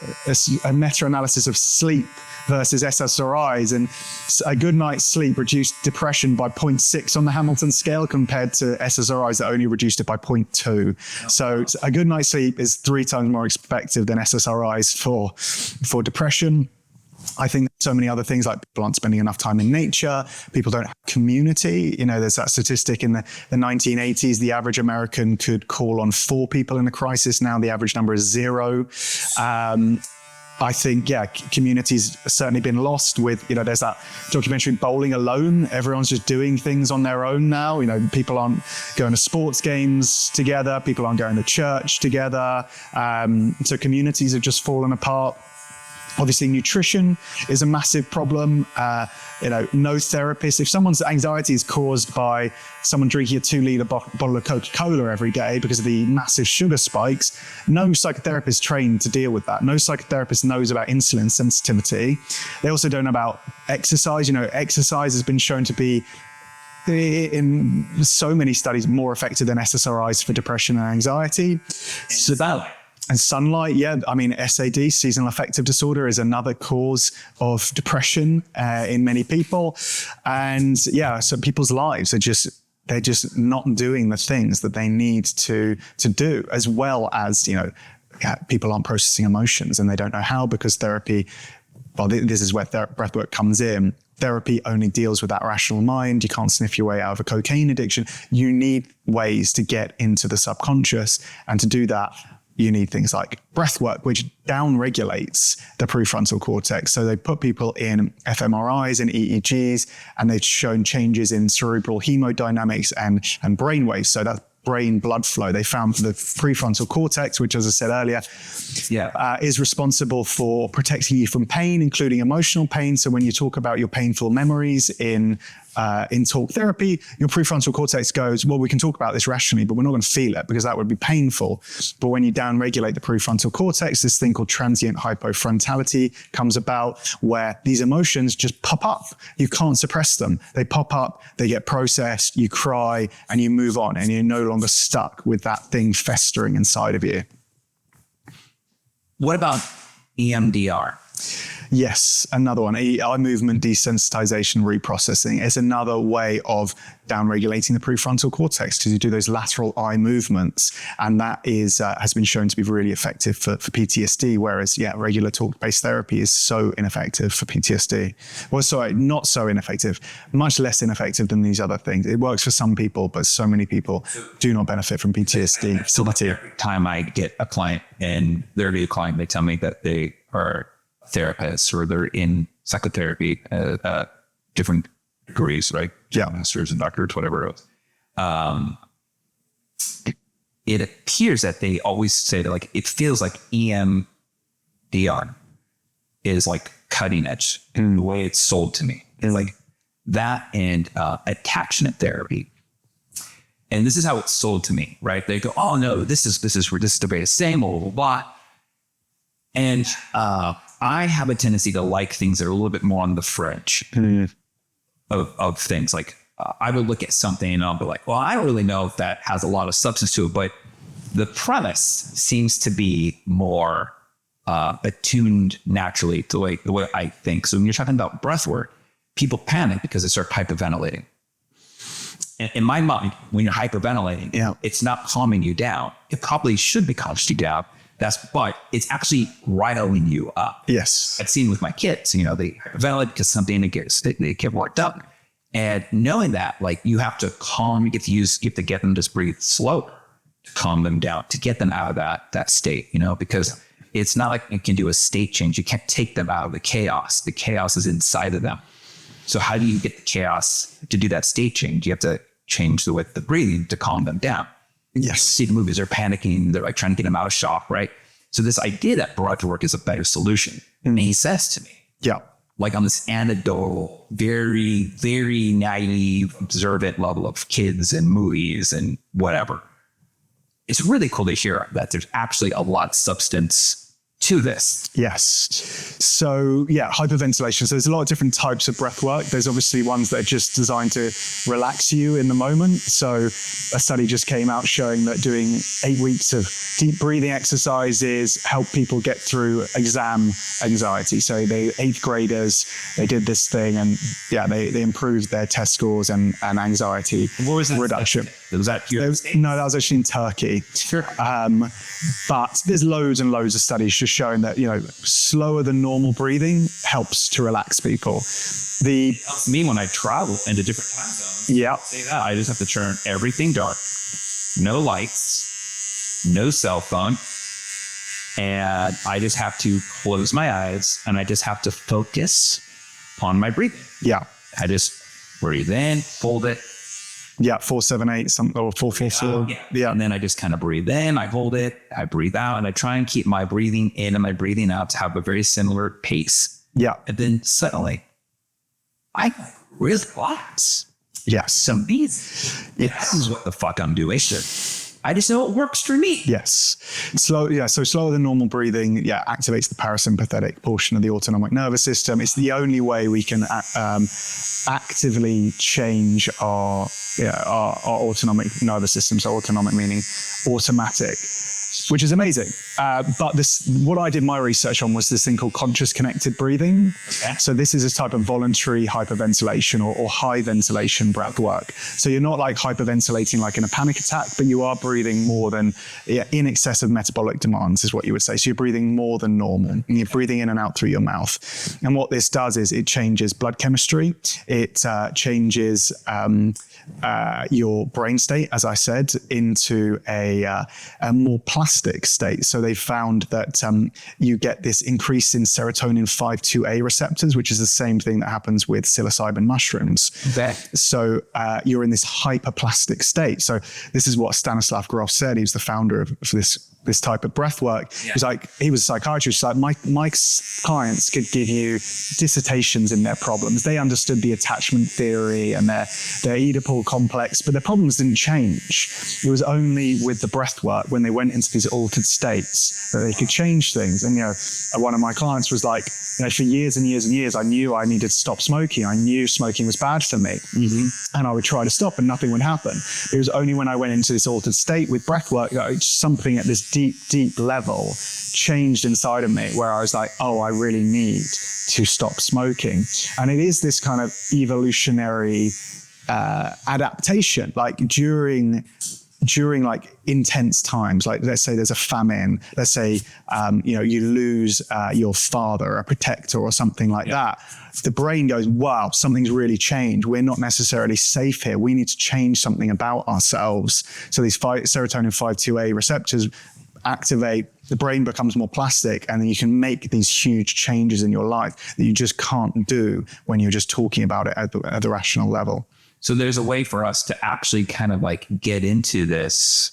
meta-analysis of sleep versus SSRIs, and a good night's sleep reduced depression by 0.6 on the Hamilton scale compared to SSRIs that only reduced it by 0.2. So a good night's sleep is 3 times more effective than SSRIs for depression. I think so many other things, like people aren't spending enough time in nature. People don't have community. You know, there's that statistic in the 1980s, the average American could call on 4 people in a crisis. Now the average number is 0. I think, community's certainly been lost with, there's that documentary Bowling Alone. Everyone's just doing things on their own now. You know, people aren't going to sports games together. People aren't going to church together. So communities have just fallen apart. Obviously, nutrition is a massive problem. No therapist. If someone's anxiety is caused by someone drinking a 2-liter bottle of Coca-Cola every day because of the massive sugar spikes, no psychotherapist trained to deal with that. No psychotherapist knows about insulin sensitivity. They also don't know about exercise. Exercise has been shown to be, in so many studies, more effective than SSRIs for depression and anxiety. So that. And sunlight, SAD, seasonal affective disorder, is another cause of depression in many people. And so people's lives they're just not doing the things that they need to do, as well as, people aren't processing emotions and they don't know how, because therapy, this is where breathwork comes in. Therapy only deals with that rational mind. You can't sniff your way out of a cocaine addiction. You need ways to get into the subconscious, and to do that, you need things like breathwork, which down-regulates the prefrontal cortex. So they put people in fMRIs and EEGs, and they've shown changes in cerebral hemodynamics and brain waves. So that's brain blood flow. They found the prefrontal cortex, which, as I said earlier, is responsible for protecting you from pain, including emotional pain. So when you talk about your painful memories in talk therapy, your prefrontal cortex goes, well, we can talk about this rationally, but we're not going to feel it because that would be painful. But when you downregulate the prefrontal cortex, this thing called transient hypofrontality comes about, where these emotions just pop up. You can't suppress them. They pop up, they get processed, you cry, and you move on, and you're no longer stuck with that thing festering inside of you. What about EMDR? Yes, another one. Eye movement desensitization reprocessing is another way of downregulating the prefrontal cortex, because you do those lateral eye movements, and that is has been shown to be really effective for PTSD. Whereas, regular talk-based therapy is so ineffective for PTSD. Well, sorry, not so ineffective, much less ineffective than these other things. It works for some people, but so many people do not benefit from PTSD. So every time I get a client and they're a new client, they tell me that they are therapists or they're in psychotherapy at different degrees, right? Masters and doctorates, whatever else. It appears that they always say that, like, it feels like EMDR is like cutting edge in the way it's sold to me. It's like that and attachment therapy. And this is how it's sold to me, right? They go, oh no, this is the very same, blah, blah, blah. And I have a tendency to like things that are a little bit more on the fringe of things. Like I would look at something and I'll be like, well, I don't really know if that has a lot of substance to it, but the premise seems to be more attuned naturally to the way I think. So when you're talking about breath work, people panic because they start hyperventilating. In my mind, when you're hyperventilating, it's not calming you down. It probably should be calming you down. But it's actually riling you up. Yes. I've seen with my kids, they hyperventilate because something they get worked up. And knowing that, like, you have to calm, you have to get them to breathe slower to calm them down, to get them out of that state, because it's not like you can do a state change. You can't take them out of the chaos. The chaos is inside of them. So how do you get the chaos to do that state change? You have to change the breathing to calm them down. Yes. See the movies, they're panicking, they're like trying to get them out of shock, right? So this idea that breathwork is a better solution. And he says to me, like on this anecdotal, very, very naive, observant level of kids and movies and whatever. It's really cool to hear that there's actually a lot of substance to this. Yes. So yeah, hyperventilation. So there's a lot of different types of breath work. There's obviously ones that are just designed to relax you in the moment. So a study just came out showing that doing 8 weeks of deep breathing exercises help people get through exam anxiety. So they 8th graders, they did this thing and yeah, they improved their test scores and anxiety What was that reduction. Was that here? No, that was actually in Turkey. Sure. But there's loads and loads of studies just showing that, slower than normal breathing helps to relax people. Me when I travel into different time zones. Yeah. Say that. I just have to turn everything dark. No lights, no cell phone. And I just have to close my eyes and I just have to focus on my breathing. Yeah. I just breathe in, hold it. Yeah, 4-7-8, something, or 4-4-4. Yeah. And then I just kind of breathe in, I hold it, I breathe out, and I try and keep my breathing in and my breathing out to have a very similar pace. Yeah. And then suddenly, I relax. Yes. Some beats. This is what the fuck I'm doing. I just know it works for me. Yes. So slower than normal breathing, activates the parasympathetic portion of the autonomic nervous system. It's the only way we can actively change our autonomic nervous system. So autonomic meaning automatic, which is amazing. But what I did my research on was this thing called conscious connected breathing. Okay. So this is a type of voluntary hyperventilation or high ventilation breath work. So you're not like hyperventilating like in a panic attack, but you are breathing more than in excess of metabolic demands is what you would say. So you're breathing more than normal and you're breathing in and out through your mouth. And what this does is it changes blood chemistry. It changes your brain state, as I said, into a more plastic state. So they found that you get this increase in serotonin 5-2A receptors, which is the same thing that happens with psilocybin mushrooms. Okay. So you're in this hyperplastic state. So this is what Stanislav Grof said. He was the founder of this type of breath work. Yeah. He was a psychiatrist. He's like, my clients could give you dissertations in their problems. They understood the attachment theory and their Oedipal complex, but their problems didn't change. It was only with the breath work when they went into these altered states that they could change things. And, one of my clients was like, for years and years and years, I knew I needed to stop smoking. I knew smoking was bad for me. Mm-hmm. And I would try to stop and nothing would happen. It was only when I went into this altered state with breath work that something at this deep level changed inside of me where I was like, oh, I really need to stop smoking. And it is this kind of evolutionary adaptation, like during like intense times, like let's say there's a famine, let's say, you lose your father, a protector or something like that. The brain goes, wow, something's really changed. We're not necessarily safe here. We need to change something about ourselves. So these serotonin 5-2A receptors activate, the brain becomes more plastic, and then you can make these huge changes in your life that you just can't do when you're just talking about it at the rational level. So there's a way for us to actually kind of like get into this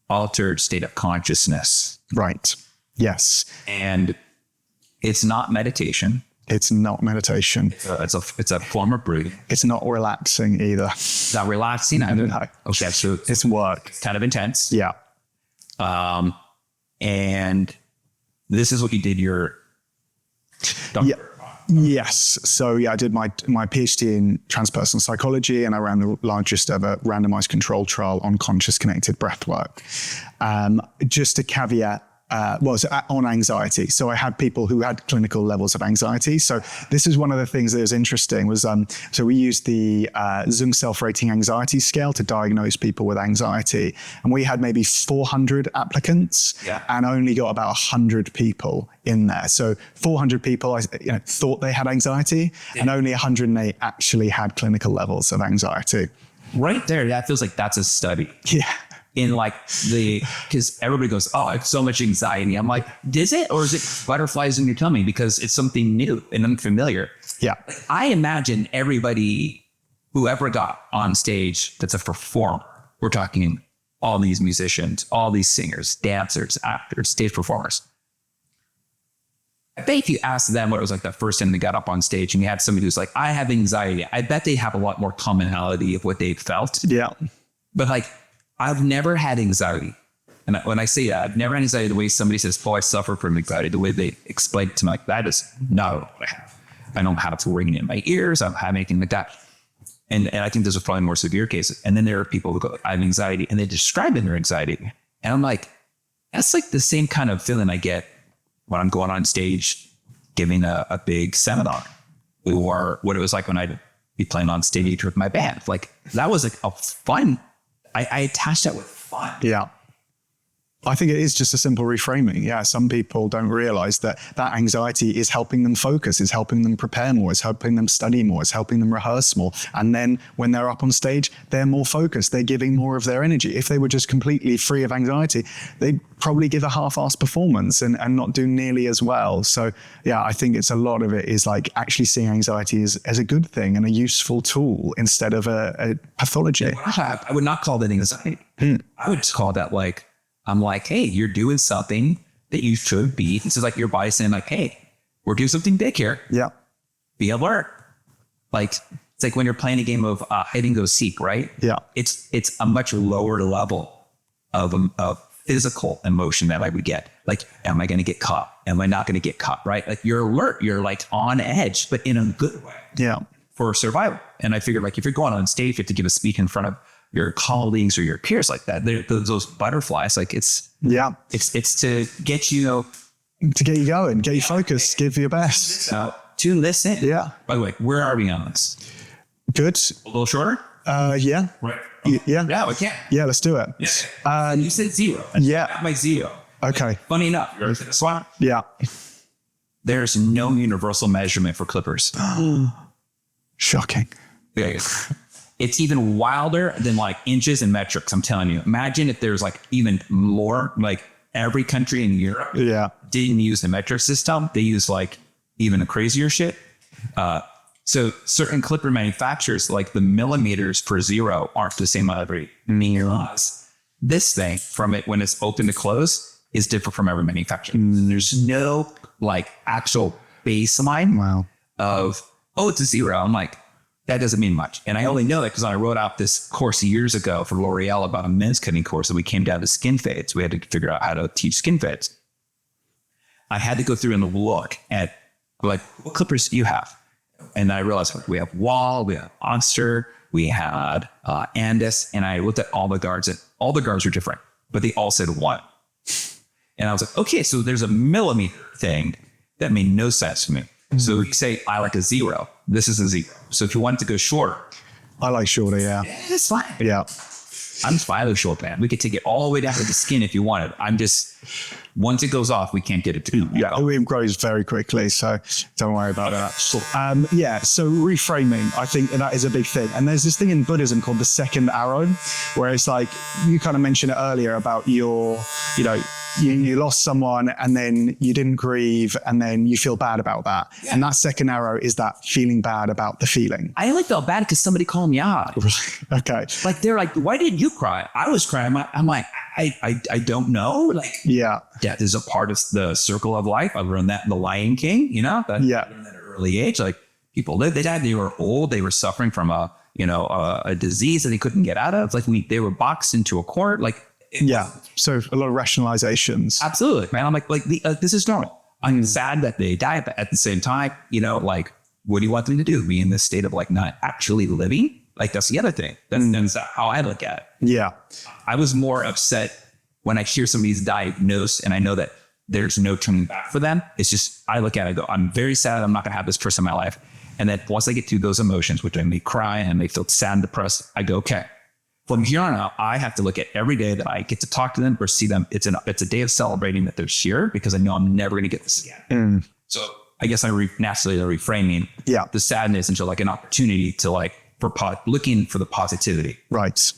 altered state of consciousness. Right. Yes. And it's not meditation. It's not meditation. It's a form of breathing. It's not relaxing either. It's not relaxing either. No. Okay, so it's work. It's kind of intense. Yeah. And this is what you did your doctor. Yeah. Yes. So I did my PhD in transpersonal psychology, and I ran the largest ever randomized controlled trial on conscious connected breathwork. Just a caveat. On anxiety. So I had people who had clinical levels of anxiety. So this is one of the things that was interesting was, so we used the Zung self-rating anxiety scale to diagnose people with anxiety. And we had maybe 400 applicants and only got about 100 people in there. So 400 people thought they had anxiety and only 108 actually had clinical levels of anxiety. Right there, that feels like that's a study. Yeah. In like because everybody goes, oh, I have so much anxiety. I'm like, is it? Or is it butterflies in your tummy because it's something new and unfamiliar? Yeah. I imagine everybody who ever got on stage that's a performer, we're talking all these musicians, all these singers, dancers, actors, stage performers. I bet if you asked them what it was like the first time they got up on stage and you had somebody who's like, I have anxiety, I bet they have a lot more commonality of what they felt. Yeah. But like, I've never had anxiety. And when I say that, I've never had anxiety the way somebody says, oh, I suffer from anxiety, the way they explain it to me, like, that is not what I have. I don't have to ring in my ears. I don't have anything like that. And I think those are probably more severe cases. And then there are people who go, I have anxiety, and they describe their anxiety. And I'm like, that's like the same kind of feeling I get when I'm going on stage giving a big seminar, or what it was like when I'd be playing on stage with my band. Like, that was like a fun, I attached that with fun. Yeah. I think it is just a simple reframing. Yeah, some people don't realize that anxiety is helping them focus, is helping them prepare more, is helping them study more, is helping them rehearse more. And then when they're up on stage, they're more focused, they're giving more of their energy. If they were just completely free of anxiety, they'd probably give a half-assed performance and not do nearly as well. So yeah, I think it's a lot of it is like actually seeing anxiety as a good thing and a useful tool instead of a pathology. I would not call that anxiety. I would just call that like, I'm like, hey, you're doing something that you should be. This is like your body saying like, hey, we're doing something big here. Yeah. Be alert. Like, it's like when you're playing a game of hide and go seek, right? Yeah. It's a much lower level of physical emotion that I would get. Like, am I going to get caught? Am I not going to get caught? Right? Like, you're alert. You're like on edge, but in a good way. Yeah. For survival. And I figured like, if you're going on stage, you have to give a speech in front of your colleagues or your peers like that. Those butterflies, like it's to get you, to get you going, get you focused, give you your best. To listen. Yeah. By the way, where are we on this? Good. A little shorter? Yeah. Right. Yeah. Yeah, we can. Yeah, let's do it. Yeah. You said 0. Yeah. My 0. Okay. Funny enough, you're ready for this one? Yeah. There's no universal measurement for clippers. Shocking. Yeah. It's even wilder than like inches and metrics. I'm telling you. Imagine if there's like even more, like every country in Europe didn't use the metric system. They use like even a crazier shit. So certain clipper manufacturers, like the millimeters per 0 aren't the same on every laws. This thing from it, when it's open to close, is different from every manufacturer. There's no like actual baseline of, oh, it's a 0. I'm like, that doesn't mean much. And I only know that because I wrote out this course years ago for L'Oreal about a men's cutting course, and we came down to skin fades. We had to figure out how to teach skin fades. I had to go through and look at like, what clippers do you have? And I realized we have Wall, we have Monster, we had Andis, and I looked at all the guards, and all the guards were different, but they all said 1. And I was like, okay, so there's a millimeter thing that made no sense to me. So we say, I like a 0. This is a 0. So if you want it to go shorter. I like shorter, yeah. It's fine. Yeah. I'm fine with short band. We could take it all the way down to the skin if you wanted. I'm just, once it goes off, we can't get it to. Yeah, it grows very quickly, so don't worry about that. So reframing, I think that is a big thing. And there's this thing in Buddhism called the second arrow, where it's like, you kind of mentioned it earlier about your, you lost someone and then you didn't grieve and then you feel bad about that. Yeah. And that second arrow is that feeling bad about the feeling. I only felt bad because somebody called me out. Okay. Like, they're like, why didn't you cry? I was crying. I'm like, I don't know. Like, death is a part of the circle of life. I learned that in The Lion King, I learned that at an early age. Like, people live, they died, they were old, they were suffering from a disease that they couldn't get out of. Like, they were boxed into a court. Like, so a lot of rationalizations. Absolutely, man. I'm like this is normal. I'm sad that they died, but at the same time, like, what do you want them to do? Be in this state of like not actually living? Like, that's the other thing. That's how I look at it. Yeah. I was more upset when I hear somebody's diagnosed and I know that there's no turning back for them. It's just, I look at it, I go, I'm very sad. I'm not going to have this person in my life. And then once I get through those emotions, which I may cry and they feel sad and depressed, I go, okay. From here on out, I have to look at every day that I get to talk to them or see them. It's a day of celebrating that they're here because I know I'm never going to get this again. So I guess naturally reframing the sadness into like an opportunity to like, looking for the positivity. Right.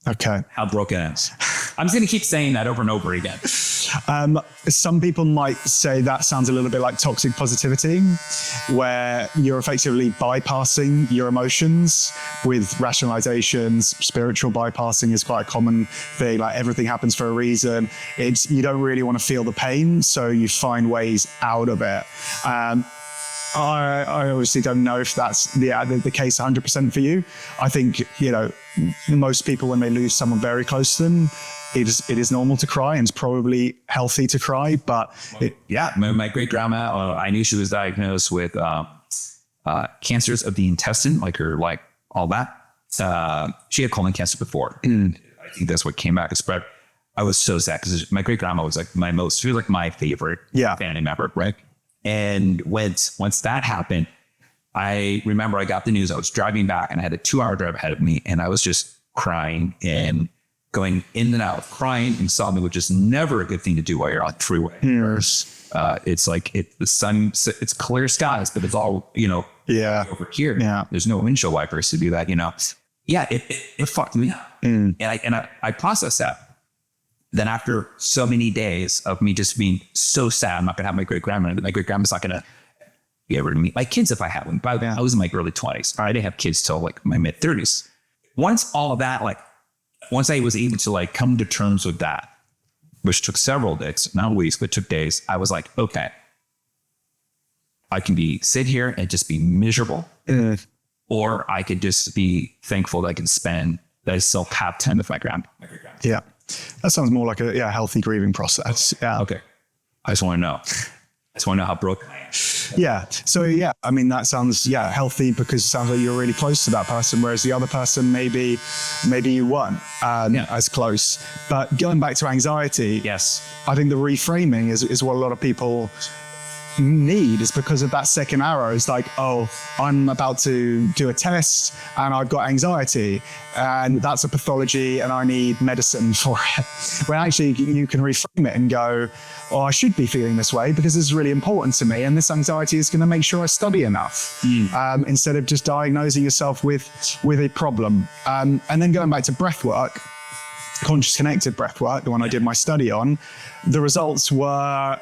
Okay. how broken it is. I'm just going to keep saying that over and over again. Some people might say that sounds a little bit like toxic positivity, where you're effectively bypassing your emotions with rationalizations. Spiritual bypassing is quite a common thing. Like everything happens for a reason. You don't really want to feel the pain, so you find ways out of it. I obviously don't know if that's the case 100% for you. I think, most people, when they lose someone very close to them, it is normal to cry, and it's probably healthy to cry. But my great grandma, I knew she was diagnosed with cancers of the intestine, like all that. She had colon cancer before. And I think that's what came back. But I was so sad because my great grandma was she was my favorite family member, right? And once that happened, I remember I got the news. I was driving back and I had a 2-hour drive ahead of me, and I was just crying and going in and out of crying. And sobbing, which is never a good thing to do while you're on the freeway. Yes. It's like the sun, it's clear skies, but it's all, over here. Yeah. There's no windshield wipers to do that, Yeah, it fucked me up. And I processed that. Then after so many days of me just being so sad, I'm not going to have my great grandma. My great grandma's not going to be able to meet my kids if I have them. But I was in my early 20s. I didn't have kids till my mid 30s. Once all of that, once I was able to come to terms with that, which took several days, not weeks, but took days, I was like, okay, I can sit here and just be miserable, or I could just be thankful that I still have time with my grandma. Yeah. That sounds more like a healthy grieving process. Yeah. Okay. I just want to know. How broken I am. Yeah. So that sounds healthy, because it sounds like you're really close to that person, whereas the other person maybe you weren't as close. But going back to anxiety, yes, I think the reframing is what a lot of people need, is because of that second arrow. It's like, oh, I'm about to do a test and I've got anxiety, and that's a pathology and I need medicine for it. When actually you can reframe it and go, oh, I should be feeling this way because this is really important to me, and this anxiety is going to make sure I study enough, instead of just diagnosing yourself with a problem. And then going back to breathwork, conscious connected breathwork, the one I did my study on, the results were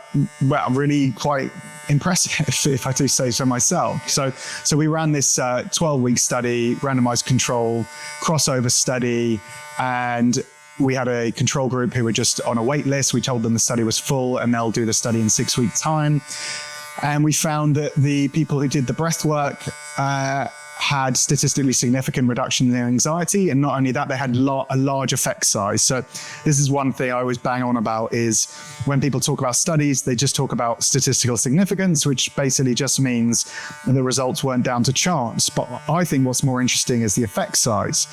really quite impressive, if I do say so myself. So we ran this 12-week study, randomized control, crossover study, and we had a control group who were just on a wait list. We told them the study was full and they'll do the study in 6 weeks' time. And we found that the people who did the breathwork had statistically significant reduction in anxiety. And not only that, they had a large effect size. So this is one thing I always bang on about, is when people talk about studies, they just talk about statistical significance, which basically just means the results weren't down to chance. But I think what's more interesting is the effect size.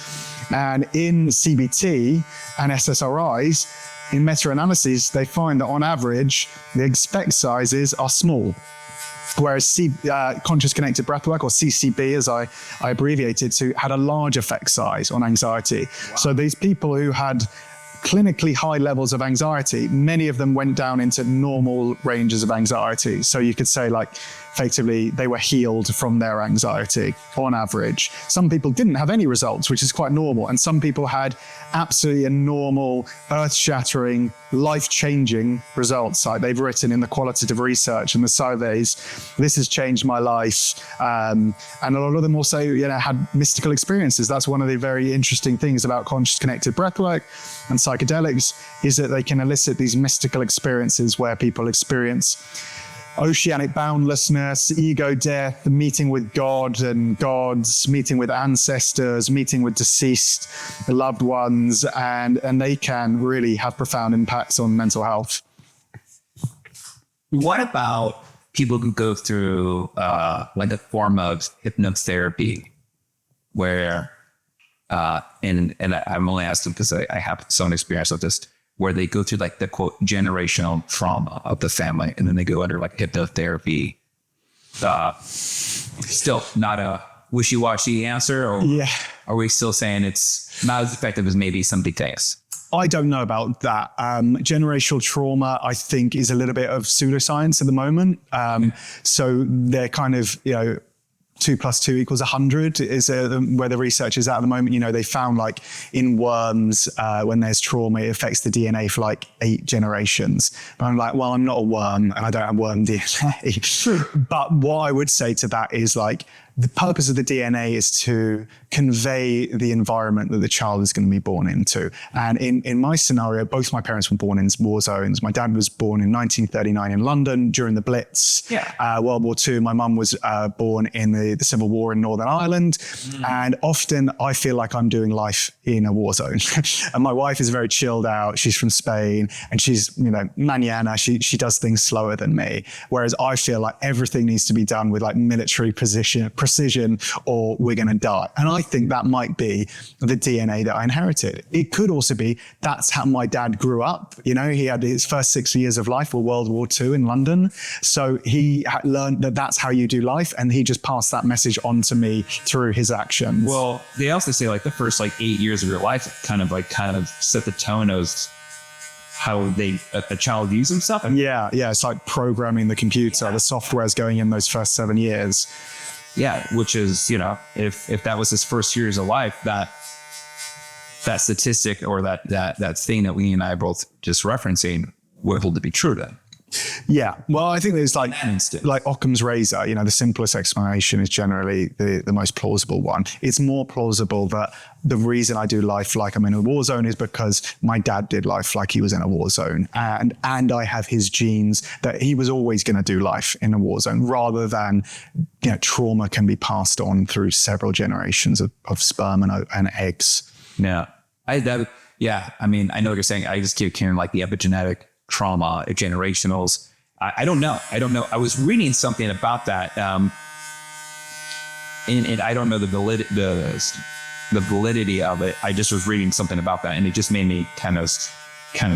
And in CBT and SSRIs, in meta-analyses, they find that on average, the effect sizes are small. Whereas conscious connected breathwork, or CCB as I abbreviate it to, had a large effect size on anxiety. Wow. So these people who had clinically high levels of anxiety, many of them went down into normal ranges of anxiety. So you could say effectively they were healed from their anxiety on average. Some people didn't have any results, which is quite normal. And some people had absolutely a normal, earth-shattering, life-changing results. Like they've written in the qualitative research and the surveys, this has changed my life. And a lot of them also had mystical experiences. That's one of the very interesting things about conscious connected breathwork and psychedelics, is that they can elicit these mystical experiences where people experience oceanic boundlessness, ego death, meeting with God and gods, meeting with ancestors, meeting with deceased loved ones, and they can really have profound impacts on mental health. What about people who go through a form of hypnotherapy where and I'm only asking because I have some experience of this, where they go through the quote generational trauma of the family, and then they go under hypnotherapy. Still not a wishy-washy answer, or are we still saying it's not as effective as maybe somebody thinks? I don't know about that. Generational trauma, I think, is a little bit of pseudoscience at the moment. So they're kind of, 2+2=100 is where the research is at the moment. They found like in worms, when there's trauma, it affects the DNA for like 8 generations. But I'm like, well, I'm not a worm and I don't have worm DNA. But what I would say to that is like, the purpose of the DNA is to convey the environment that the child is going to be born into. And in my scenario, both my parents were born in war zones. My dad was born in 1939 in London during the Blitz, World War II. My mum was born in the Civil War in Northern Ireland. And often I feel like I'm doing life in a war zone. And my wife is very chilled out. She's from Spain and she's, mañana. She does things slower than me. Whereas I feel like everything needs to be done with like military precision or we're going to die. And I think that might be the DNA that I inherited. It could also be that's how my dad grew up. He had his first 6 years of life were World War II in London. So he learned that that's how you do life. And he just passed that message on to me through his actions. Well, they also say like the first like 8 years of your life kind of set the tone of how a child views himself. Yeah. It's like programming the computer. The software is going in those first 7 years. Yeah, which is, if that was his first years of life, that statistic or that thing that we and I are both just referencing would hold to be true then. Yeah. Well, I think there's like Occam's razor, the simplest explanation is generally the most plausible one. It's more plausible that the reason I do life like I'm in a war zone is because my dad did life like he was in a war zone. And I have his genes that he was always going to do life in a war zone rather than, trauma can be passed on through several generations of sperm and eggs. Yeah. I know what you're saying. I just keep hearing like the epigenetic trauma, generationals. I don't know. I was reading something about that. And I don't know the validity of it. I just was reading something about that and it just made me kind of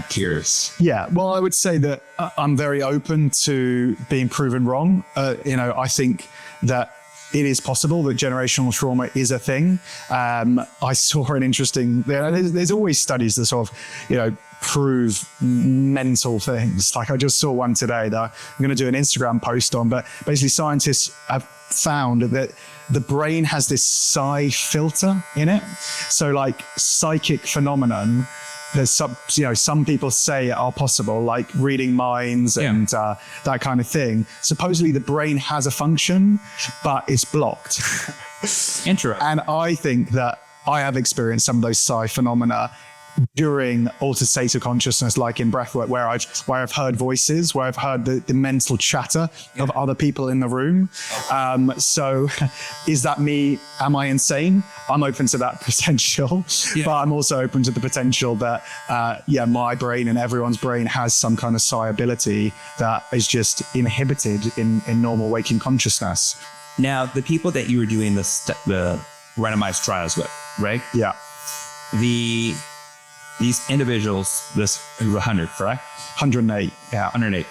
curious. Yeah. Well, I would say that I'm very open to being proven wrong. I think that it is possible that generational trauma is a thing. I saw an interesting, there's always studies that sort of, prove mental things. Like I just saw one today that I'm going to do an Instagram post on, but basically scientists have found that the brain has this psi filter in it. So like psychic phenomenon, there's some people say are possible, like reading minds and that kind of thing. Supposedly the brain has a function, but it's blocked. Interesting. And I think that I have experienced some of those psi phenomena during altered state of consciousness, like in breathwork, where I've heard voices, where I've heard the mental chatter of other people in the room. So is that me? Am I insane? I'm open to that potential, but I'm also open to the potential that, my brain and everyone's brain has some kind of psi ability that is just inhibited in normal waking consciousness. Now, the people that you were doing the randomized trials with, right? Yeah. These individuals, this 100, correct? 108. Yeah. 108.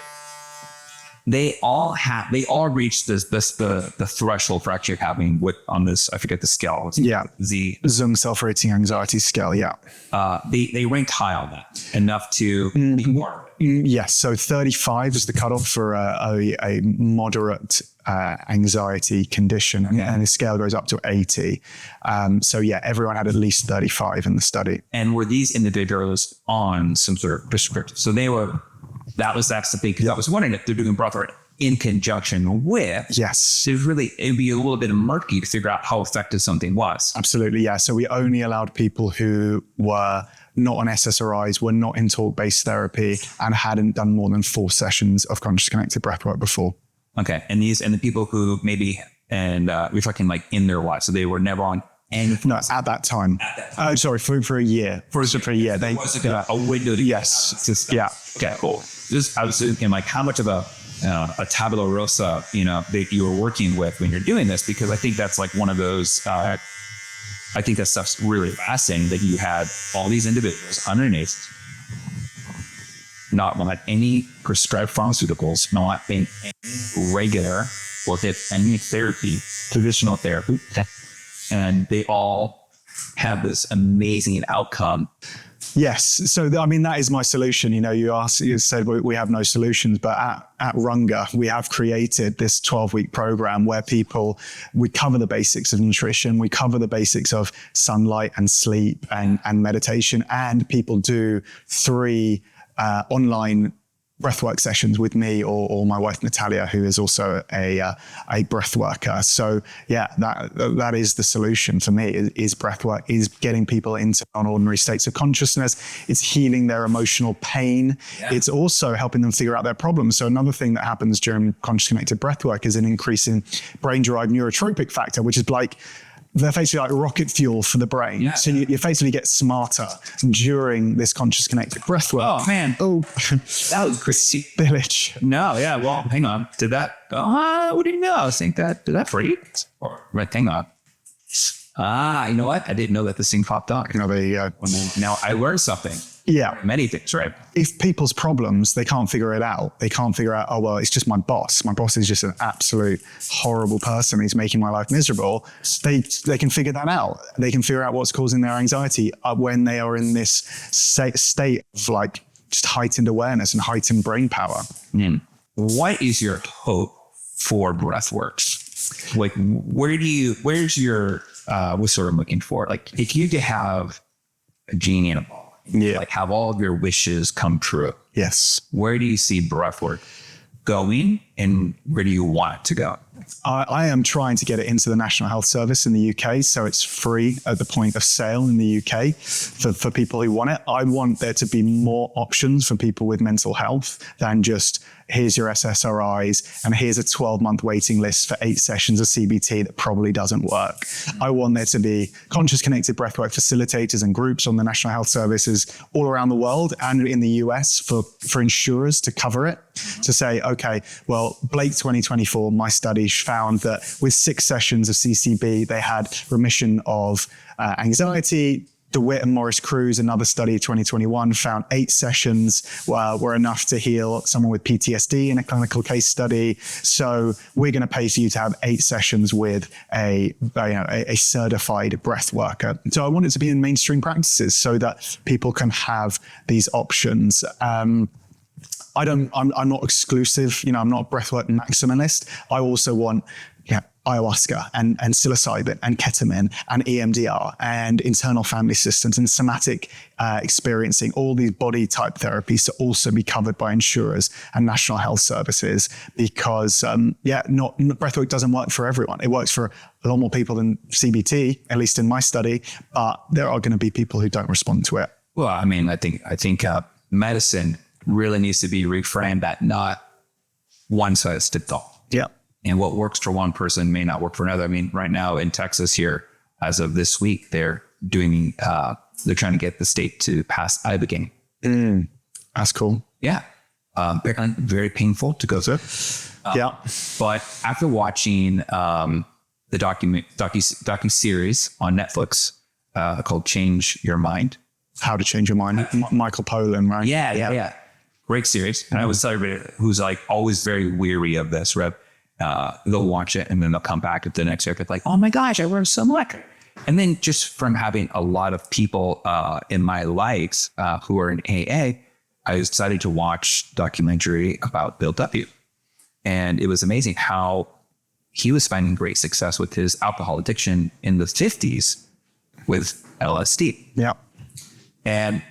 They all reached the threshold for actually having on this, I forget the scale. The Zung self-rating anxiety scale. Yeah. They ranked high on that enough to be more. Yes. So 35 is the cutoff for a moderate anxiety condition, and the scale goes up to 80. Everyone had at least 35 in the study. And were these individuals on some sort of prescription? So that's the thing, because I was wondering if they're doing breathwork in conjunction with. Yes. It'd be a little bit murky to figure out how effective something was. Absolutely. Yeah. So we only allowed people who were not on SSRIs, were not in talk-based therapy, and hadn't done more than 4 sessions of conscious connected breathwork before. Okay. And the people who maybe, we're talking like in their lives, so they were never on anything. No, at that time. Sorry, for a year. For a year. There was a window to Okay, cool. I was thinking like how much of a tabula rasa, that you were working with when you're doing this, because I think that's like one of those, I think that stuff's really fascinating that you had all these individuals underneath, not on any prescribed pharmaceuticals, not in any regular or any therapy, traditional therapy. And they all have this amazing outcome. Yes. So, I mean, that is my solution. You said we have no solutions, but at Runga, we have created this 12-week program where we cover the basics of nutrition, we cover the basics of sunlight and sleep and meditation, and people do 3 online breathwork sessions with me or my wife Natalia, who is also a breath worker. So yeah, that is the solution for me is breathwork, is getting people into non-ordinary states of consciousness. It's healing their emotional pain. Yeah. It's also helping them figure out their problems. So another thing that happens during conscious connected breathwork is an increase in brain-derived neurotropic factor, which is like they're effectively like rocket fuel for the brain. Yeah. So you effectively get smarter during this conscious connected breath work. Oh, man. Oh, that was crazy. Spillage. No, yeah. Well, hang on. Did that? What do you know? I was thinking did that breathe? Right, hang on. You know what? I didn't know that this thing popped on. There you go. Now I learned something. Yeah. Many things, right? If people's problems, they can't figure it out. They can't figure out, oh, well, it's just my boss. My boss is just an absolute horrible person. He's making my life miserable. They can figure that out. They can figure out what's causing their anxiety when they are in this state of like just heightened awareness and heightened brain power. What is your hope for Breathworks? Like, where's your, what sort of looking for? Like, if you could have a genie in a ball, like have all of your wishes come true. Yes. Where do you see breathwork going and where do you want it to go? I am trying to get it into the National Health Service in the UK, so it's free at the point of sale in the UK for people who want it. I want there to be more options for people with mental health than just here's your SSRIs and here's a 12-month waiting list for 8 sessions of CBT that probably doesn't work. I want there to be conscious connected breathwork facilitators and groups on the National Health Services all around the world and in the US for insurers to cover it, to say, okay, well, Blake 2024, my study found that with 6 sessions of CCB, they had remission of anxiety. DeWitt and Morris Cruz, another study 2021, found 8 sessions were enough to heal someone with PTSD in a clinical case study. So we're going to pay for you to have 8 sessions with a certified breath worker. So I want it to be in mainstream practices so that people can have these options. I'm not exclusive. I'm not a breathwork maximalist. I also want ayahuasca and psilocybin and ketamine and EMDR and internal family systems and somatic experiencing, all these body type therapies to also be covered by insurers and national health services, because breathwork doesn't work for everyone. It works for a lot more people than CBT, at least in my study, but there are going to be people who don't respond to it. Well, I mean, I think medicine really needs to be reframed that not one size fits all. Yeah. And what works for one person may not work for another. I mean, right now in Texas here, as of this week, they're trying to get the state to pass Ibogaine. That's cool. Yeah. Very painful to go through. But after watching the docu-series on Netflix called Change Your Mind. How to Change Your Mind. Michael Pollan, right? Yeah. Great series. And I was telling everybody who's like always very weary of this, right? They'll watch it and then they'll come back at the next episode like, oh my gosh, I learned so much. And then just from having a lot of people in my lives who are in AA, I decided to watch documentary about Bill W. And it was amazing how he was finding great success with his alcohol addiction in the 50s with LSD. Yeah. And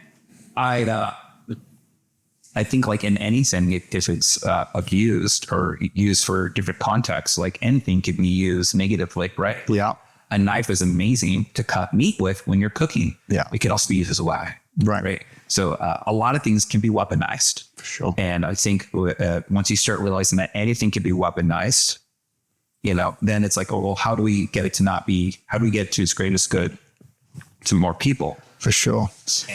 I think like in anything, if it's abused or used for different contexts, like anything can be used negatively, right? Yeah. A knife is amazing to cut meat with when you're cooking. Yeah. It could also be used as a weapon. Right. So a lot of things can be weaponized. For sure. And I think once you start realizing that anything can be weaponized, then it's like, oh, well, how do we get it to its greatest good to more people? For sure.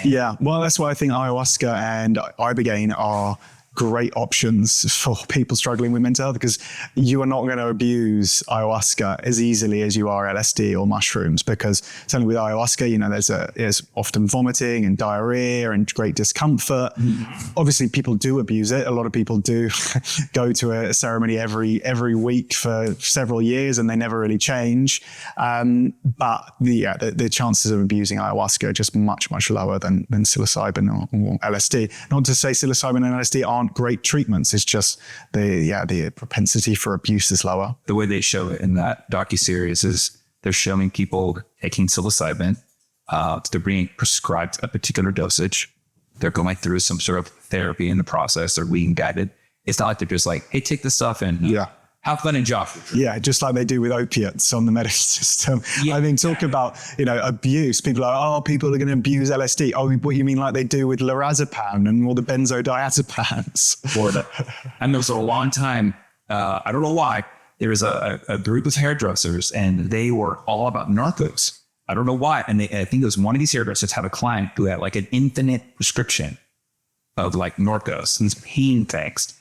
Yeah. Well, that's why I think ayahuasca and ibogaine are great options for people struggling with mental health, because you are not going to abuse ayahuasca as easily as you are LSD or mushrooms, because certainly with ayahuasca, you know, there's often vomiting and diarrhea and great discomfort. Obviously, people do abuse it. A lot of people do go to a ceremony every week for several years and they never really change. But the chances of abusing ayahuasca are just much, much lower than psilocybin or LSD. Not to say psilocybin and LSD aren't great treatments. It's just the propensity for abuse is lower. The way they show it in that docuseries is they're showing people taking psilocybin. They're being prescribed a particular dosage. They're going through some sort of therapy in the process. They're being guided. It's not like they're just like, hey, take this stuff and have fun and job. Yeah, just like they do with opiates on the medical system. I mean, talk about, abuse. People are like, oh, people are going to abuse LSD. Oh, what you mean like they do with lorazepam and all the benzodiazepams? And there was a long time, I don't know why, there was a group of hairdressers and they were all about narcos. I don't know why. And I think it was one of these hairdressers had a client who had like an infinite prescription of like narcos and pain things.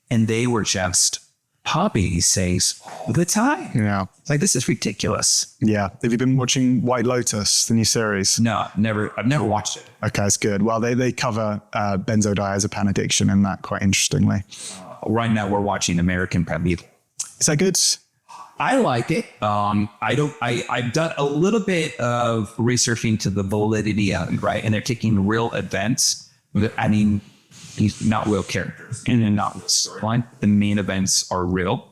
And they were just popping these things all the time. Yeah. It's like, this is ridiculous. Yeah. Have you been watching White Lotus, the new series? No, never. I've never watched it. Okay, it's good. Well, they cover benzodiazepam addiction in that quite interestingly. Right now we're watching American Pep. Is that good? I like it. I've done a little bit of researching to the validity of it, right? And they're taking real events, adding not real characters and not real storyline. The main events are real.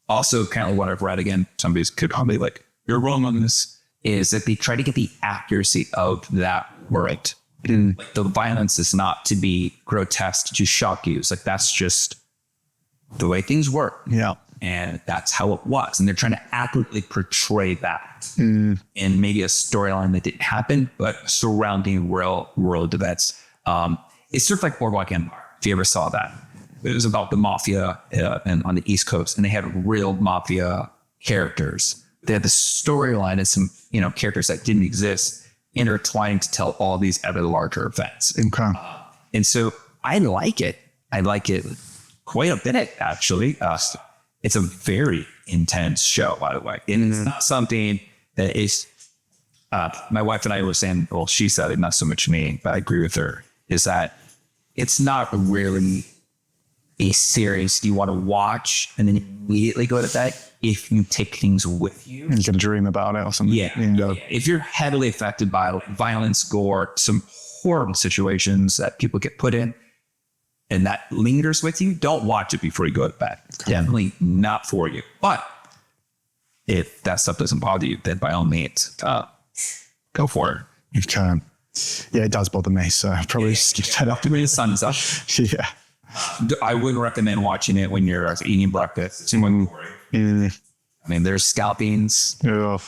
Also, apparently what I've read, again, somebody could probably like, you're wrong on this, is that they try to get the accuracy of that right. Like the violence is not to be grotesque to shock you. It's like, that's just the way things work. Yeah. And that's how it was. And they're trying to accurately portray that in maybe a storyline that didn't happen, but surrounding real world events. It's sort of like Boardwalk Empire, if you ever saw that. It was about the mafia and on the East Coast, and they had real mafia characters. They had the storyline and some characters that didn't exist intertwining to tell all these other larger events. Okay. And so I like it. I like it quite a bit, actually. It's a very intense show, by the way. And it's not something that is, my wife and I were saying, well, she said it, not so much me, but I agree with her, is that it's not really a series you want to watch and then immediately go to bed if you take things with you. And you get a dream about it or something. Yeah. If you're heavily affected by violence, gore, some horrible situations that people get put in, and that lingers with you, don't watch it before you go to bed. Okay. Definitely not for you. But if that stuff doesn't bother you, then by all means, go for it. Okay. Yeah, it does bother me, so I'll probably skip that up. The sun's up. Yeah. I wouldn't recommend watching it when you're eating breakfast. I mean, there's scalpings. No,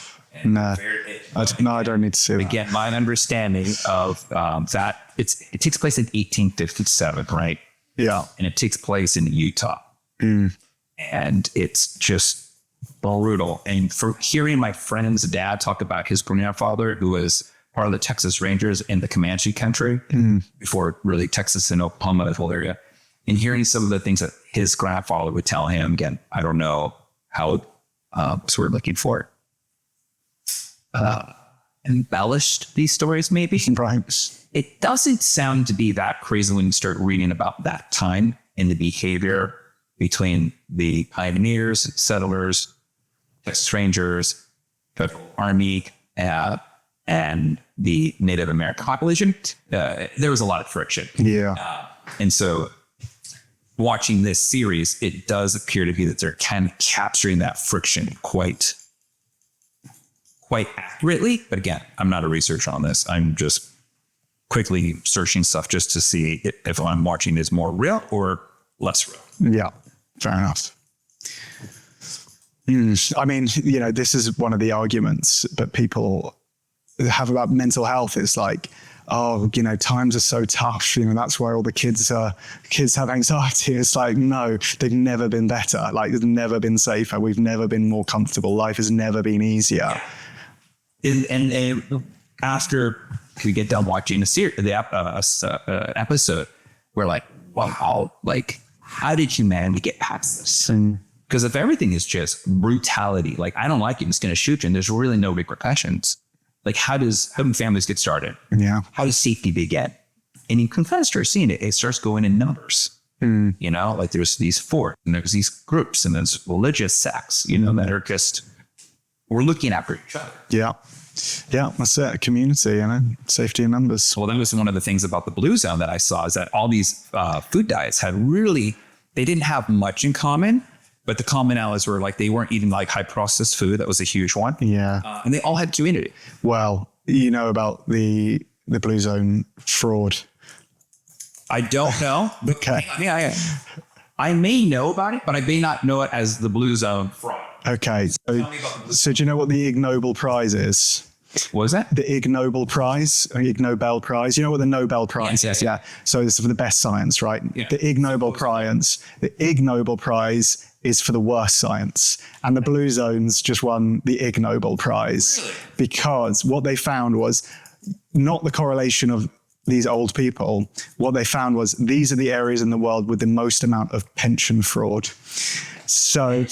I don't need to see that. Again, my understanding of that, it takes place in 1857, right? Yeah. And it takes place in Utah. And it's just brutal. And for hearing my friend's dad talk about his grandfather, who was part of the Texas Rangers in the Comanche country, before really Texas and Oklahoma, that whole area, and hearing some of the things that his grandfather would tell him, again, I don't know how, so we're looking for embellished these stories, maybe. Right. It doesn't sound to be that crazy when you start reading about that time and the behavior between the pioneers, settlers, Texas Rangers, Federal Army, and the Native American population. There was a lot of friction. Yeah. And so watching this series, it does appear to be that they're kind of capturing that friction quite accurately. But again, I'm not a researcher on this. I'm just quickly searching stuff just to see if what I'm watching is more real or less real. Yeah, fair enough. I mean, this is one of the arguments that people have about mental health. It's like, oh, times are so tough. That's why all the kids have anxiety. It's like, no, they've never been better. Like, they've never been safer. We've never been more comfortable. Life has never been easier. And after we get done watching the episode, we're like, wow, like, how did humanity get past this? Because if everything is just brutality, like, I don't like it, I'm just going to shoot you, and there's really no repercussions. Like, how do families get started? Yeah. How does safety begin? And you can kind of start seeing it. It starts going in numbers. You know, like there's these forts and there's these groups and there's religious sects, you know, that are just, we're looking after each other. Yeah. Yeah, that's it. A community, you know, safety in numbers. Well, that was one of the things about the Blue Zone that I saw, is that all these food diets had really, they didn't have much in common, but the commonalities were like, they weren't eating like high processed food. That was a huge one. Yeah. And they all had community. Well, you know about the Blue Zone fraud. I don't know. Okay. Yeah. I may know about it, but I may not know it as the Blue Zone fraud. Okay. So do you know what the Ig Nobel Prize is? What was that? The Ig Nobel Prize, or Ig Nobel Prize. You know what the Nobel Prize is? Yeah. So it's for the best science, right? Yeah. The Ig Nobel Prize. The Ig Nobel Prize is for the worst science. And the Blue Zones just won the Ig Nobel Prize. Really? Because what they found was not the correlation of these old people. What they found was these are the areas in the world with the most amount of pension fraud. So,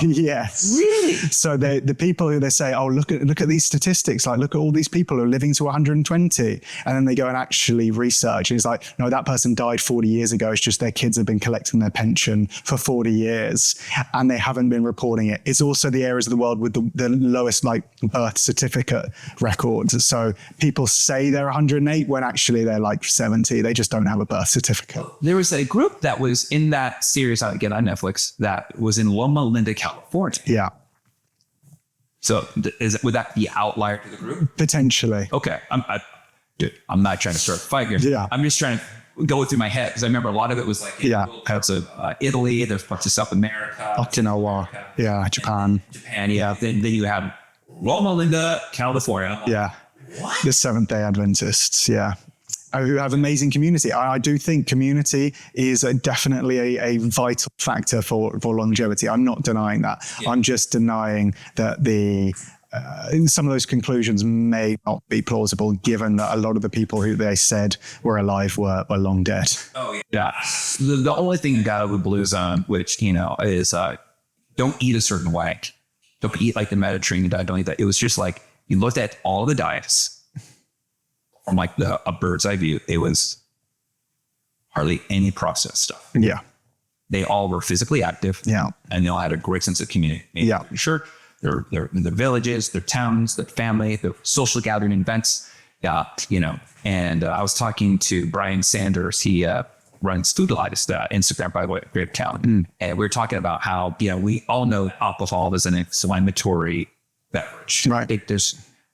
yes. Really? So the people who they say, oh, look at these statistics, like look at all these people who are living to 120. And then they go and actually research. And it's like, no, that person died 40 years ago. It's just their kids have been collecting their pension for 40 years and they haven't been reporting it. It's also the areas of the world with the lowest like birth certificate records. So people say they're 108 when actually they're like 70. They just don't have a birth certificate. There was a group that was in that series I get on Netflix that was in Loma Linda, California. Yeah. So would that be outlier to the group? Potentially. Okay. I'm not trying to start a fight here. Yeah. I'm just trying to go through my head because I remember a lot of it was like parts of Italy, there's parts of South America. Okinawa. Yeah. Japan. Yeah. Then you have Loma Linda, California. Yeah. What? The Seventh-day Adventists. Yeah. Who have amazing community. I do think community is definitely a vital factor for longevity. I'm not denying that. Yeah. I'm just denying that some of those conclusions may not be plausible, given that a lot of the people who they said were alive were long dead. Oh yeah. The only thing you got with Blue Zone, which is don't eat a certain way. Don't eat like the Mediterranean diet. Don't eat that. It was just like you looked at all the diets. From like a bird's eye view, it was hardly any processed stuff. Yeah. They all were physically active. Yeah. And they all had a great sense of community. Yeah. Sure. Their villages, their towns, their family, their social gathering events. Yeah. And I was talking to Brian Sanders. He runs Food Lightest Instagram, by the way, great account. And we were talking about how, we all know alcohol is an inflammatory beverage. Right.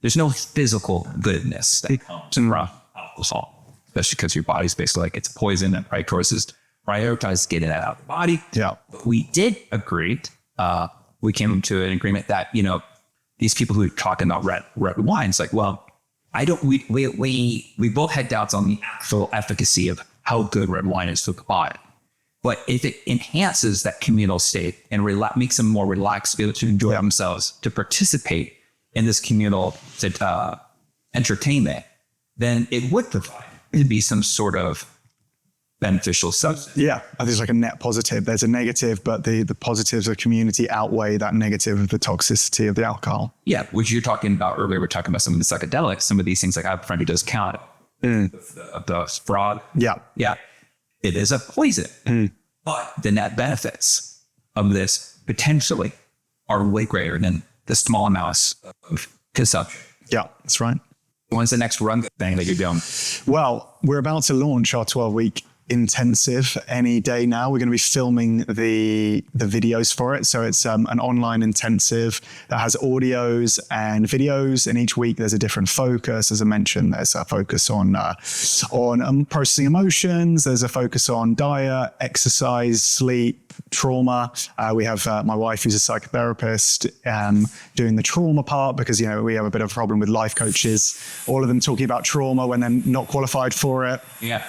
There's no physical goodness that comes from alcohol, especially because your body's basically like it's poison that prioritize getting that out of the body. Yeah. But we did agree. We came to an agreement that, these people who are talking about red wine, it's like, well, we both had doubts on the actual efficacy of how good red wine is for the body. But if it enhances that communal state and makes them more relaxed, to be able to enjoy themselves, to participate in this communal entertainment, then it would provide to be some sort of beneficial substance. Yeah, I think it's like a net positive. There's a negative, but the positives of community outweigh that negative of the toxicity of the alcohol. Yeah, which you're talking about earlier. We're talking about some of the psychedelics, some of these things. Like I have a friend who does count the fraud. Yeah. Yeah. It is a poison, but the net benefits of this potentially are way greater than the small amounts of consumption. Yeah, that's right. When's the next run thing that you're doing? Well, we're about to launch our 12-week intensive any day now. We're going to be filming the videos for it. So it's an online intensive that has audios and videos, and each week there's a different focus. As I mentioned, there's a focus on processing emotions. There's a focus on diet, exercise, sleep, trauma. We have my wife, who's a psychotherapist, doing the trauma part, because we have a bit of a problem with life coaches, all of them talking about trauma when they're not qualified for it. Yeah.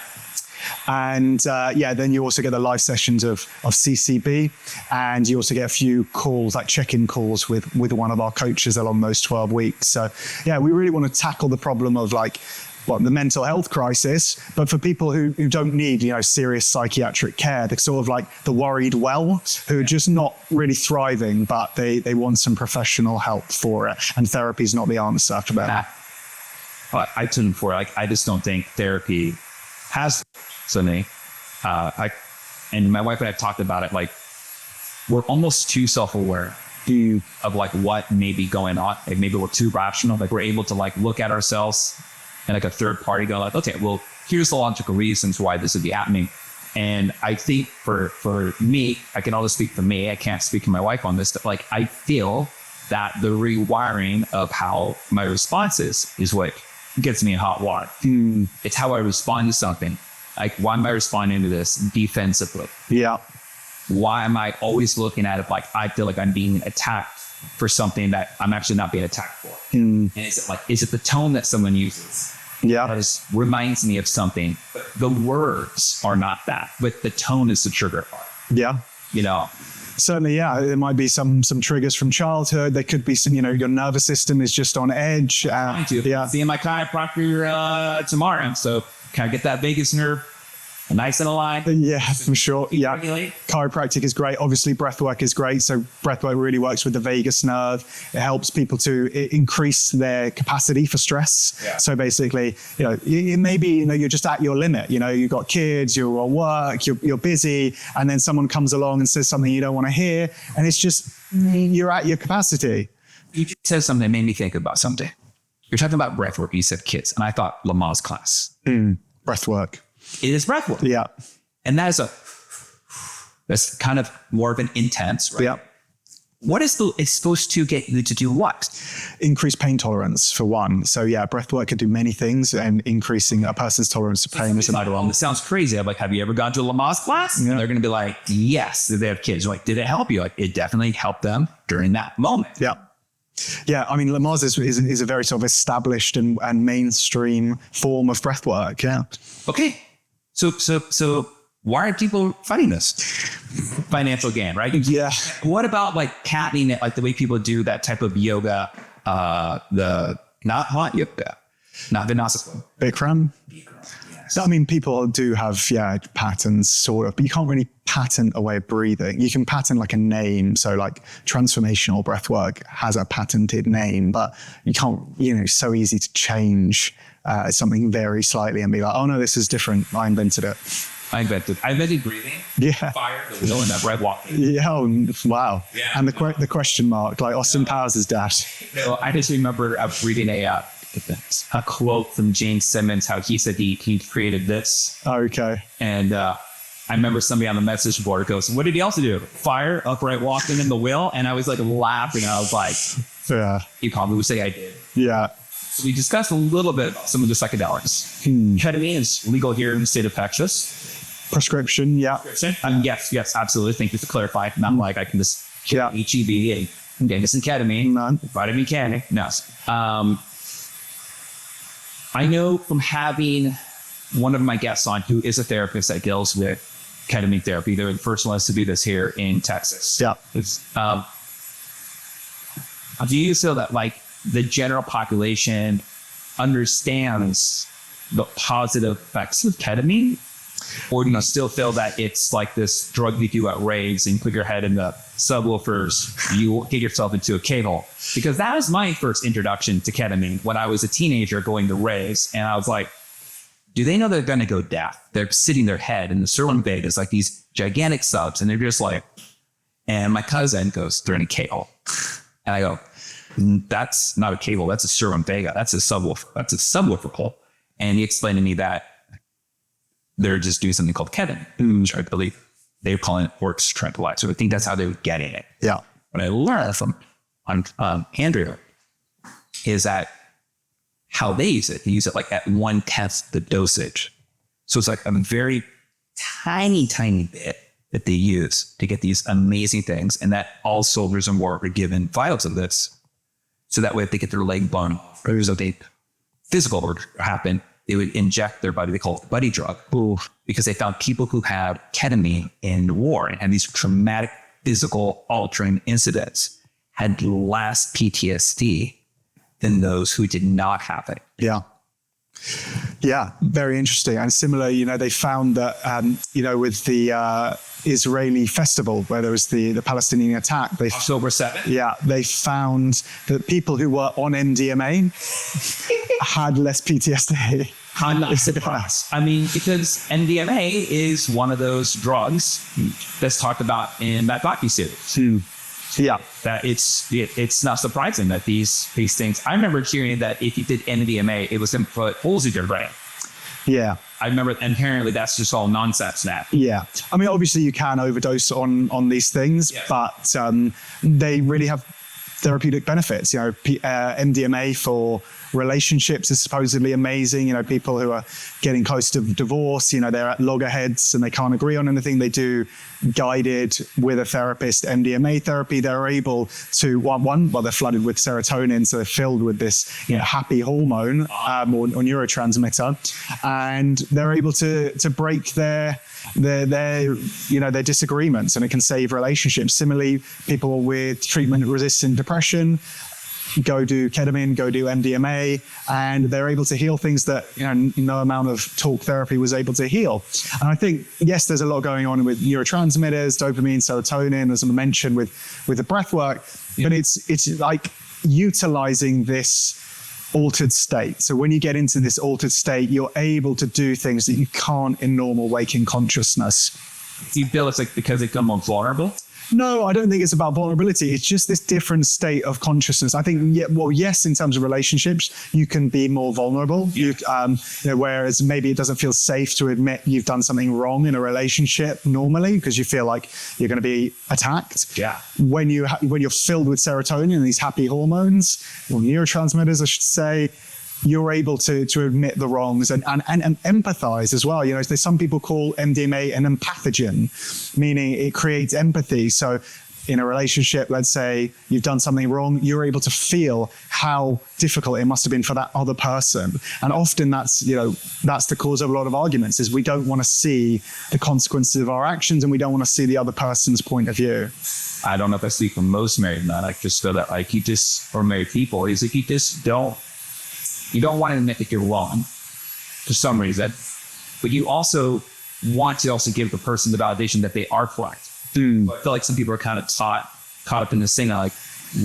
And then you also get the live sessions of CCB, and you also get a few calls, like check-in calls with one of our coaches along those 12 weeks. So yeah, we really want to tackle the problem of like the mental health crisis, but for people who don't need, serious psychiatric care, they're sort of like the worried well, who are just not really thriving, but they want some professional help for it. And therapy is not the answer for them. I told him before, I just don't think therapy has something. And my wife and I have talked about it, we're almost too self-aware of what may be going on. Maybe we're too rational. We're able to look at ourselves and a third party go okay, well, here's the logical reasons why this would be happening. And I think for me, I can only speak for me. I can't speak to my wife on this. But I feel that the rewiring of how my response is what gets me in hot water. It's how I respond to something. Why am I responding to this defensively? Yeah. Why am I always looking at it I feel like I'm being attacked for something that I'm actually not being attacked for? And is it the tone that someone uses? Yeah. That just reminds me of something. The words are not that, but the tone is the trigger part. Yeah. Certainly, yeah. There might be some triggers from childhood. There could be some, your nervous system is just on edge. Yeah. Seeing my chiropractor tomorrow. So can I get that vagus nerve nice and aligned? Yeah, for sure. Yeah. Regulate. Chiropractic is great. Obviously, breathwork is great. So breathwork really works with the vagus nerve. It helps people to increase their capacity for stress. Yeah. So basically, maybe, you're just at your limit. You've got kids, you're at work, you're busy, and then someone comes along and says something you don't want to hear. And it's just, you're at your capacity. You just said something that made me think about something. You're talking about breathwork. You said kids. And I thought Lamaze class. Breathwork. It is breathwork. Yeah. And that's kind of more of an intense, right? Yeah. What is it's supposed to get you to do what? Increase pain tolerance for one. So yeah, breathwork can do many things, and increasing a person's tolerance to pain is another one. This sounds crazy. I'm have you ever gone to a Lamaze class? Yeah. And they're going to be yes, if they have kids. Did it help you? It definitely helped them during that moment. Yeah. Yeah, I mean, Lamaze is a very sort of established and mainstream form of breathwork. Yeah. Okay. So why are people fighting this? Financial gain, right? Yeah. What about patenting it, the way people do that type of yoga, the not hot yoga, not Vinyasa. Bikram. Yes. I mean, people do have, patterns sort of, but you can't really patent a way of breathing. You can patent a name. So transformational breathwork has a patented name, but you can't, it's so easy to change something very slightly and be oh no, this is different. I invented it. I invented breathing. Yeah. Fire, the will, and that breath walking. Yeah. Oh, wow. Yeah. And the question mark, Austin Powers' dad. No, I just remember reading a quote from Gene Simmons, how he said he created this. Okay. And I remember somebody on the message board goes, what did he also do? Fire, upright walking, in the will. And I was laughing. I was yeah. You probably would say I did. Yeah. So we discussed a little bit about some of the psychedelics. Ketamine is legal here in the state of Texas. Prescription, yeah. Yes, absolutely. Thank you for clarifying. Not I can just HEB and get some ketamine. None. Vitamin K. No. I know from having one of my guests on who is a therapist that deals with ketamine therapy. They're the first ones to do this here in Texas. Yeah. Do you feel that the general population understands the positive effects of ketamine? Or do you still feel that it's this drug you do at raves and you put your head in the subwoofers, you get yourself into a cable? Because that was my first introduction to ketamine when I was a teenager going to raves. And I was do they know they're going to go deaf? They're sitting their head in the serum vegas, these gigantic subs. And they're just and my cousin goes, they're in a cable. And I go, that's not a cable. That's a serum vega. That's a subwoofer. That's a subwoofer pole. And he explained to me that they're just doing something called ketamine, which I believe they're calling it works tranquilizer. So I think that's how they were getting it. Yeah. What I learned from Andrea is that how they use it. They use it at 1/10 the dosage. So it's a very tiny bit that they use to get these amazing things. And that all soldiers and war are given vials of this. So that way, if they get their leg blown off, or there's something physical would happen, they would inject their body. They call it the buddy drug. Ooh. Because they found people who had ketamine in war and had these traumatic physical altering incidents had less PTSD than those who did not have it. Yeah. Yeah, very interesting. And similar, they found that, with the Israeli festival where there was the Palestinian attack, October 7th. Yeah, they found that people who were on MDMA had less PTSD. I'm not surprised. I mean, because MDMA is one of those drugs that's talked about in that docuseries. Yeah, that it's not surprising that these things. I remember hearing that if you did MDMA, it was going to put holes in your brain. Yeah. I remember, and apparently that's just all nonsense now. Yeah. I mean, obviously you can overdose on these things, but they really have therapeutic benefits. MDMA for relationships is supposedly amazing. People who are getting close to divorce, they're at loggerheads and they can't agree on anything. They do guided with a therapist MDMA therapy. They're able to, they're flooded with serotonin, so they're filled with this happy hormone or neurotransmitter, and they're able to break their disagreements, and it can save relationships. Similarly, people with treatment-resistant depression go do ketamine, go do MDMA, and they're able to heal things that no amount of talk therapy was able to heal. And I think, yes, there's a lot going on with neurotransmitters, dopamine, serotonin, as I mentioned with the breathwork, but it's like utilizing this altered state. So when you get into this altered state, you're able to do things that you can't in normal waking consciousness. Do you feel it's like because they become more vulnerable? No, I don't think it's about vulnerability. It's just this different state of consciousness. I think, yes, in terms of relationships, you can be more vulnerable. Whereas maybe it doesn't feel safe to admit you've done something wrong in a relationship normally because you feel like you're going to be attacked. Yeah. When you're filled with serotonin and these happy hormones, or neurotransmitters, I should say, you're able to admit the wrongs and empathize as well. There's some people call MDMA an empathogen, meaning it creates empathy. So in a relationship, let's say you've done something wrong, you're able to feel how difficult it must have been for that other person. And often that's the cause of a lot of arguments, is we don't want to see the consequences of our actions and we don't want to see the other person's point of view. I don't know if I speak for most married men. I just feel that or married people, is like you don't want to admit that you're wrong for some reason, but you also want to give the person the validation that they are correct. I feel like some people are kind of caught up in this thing of like,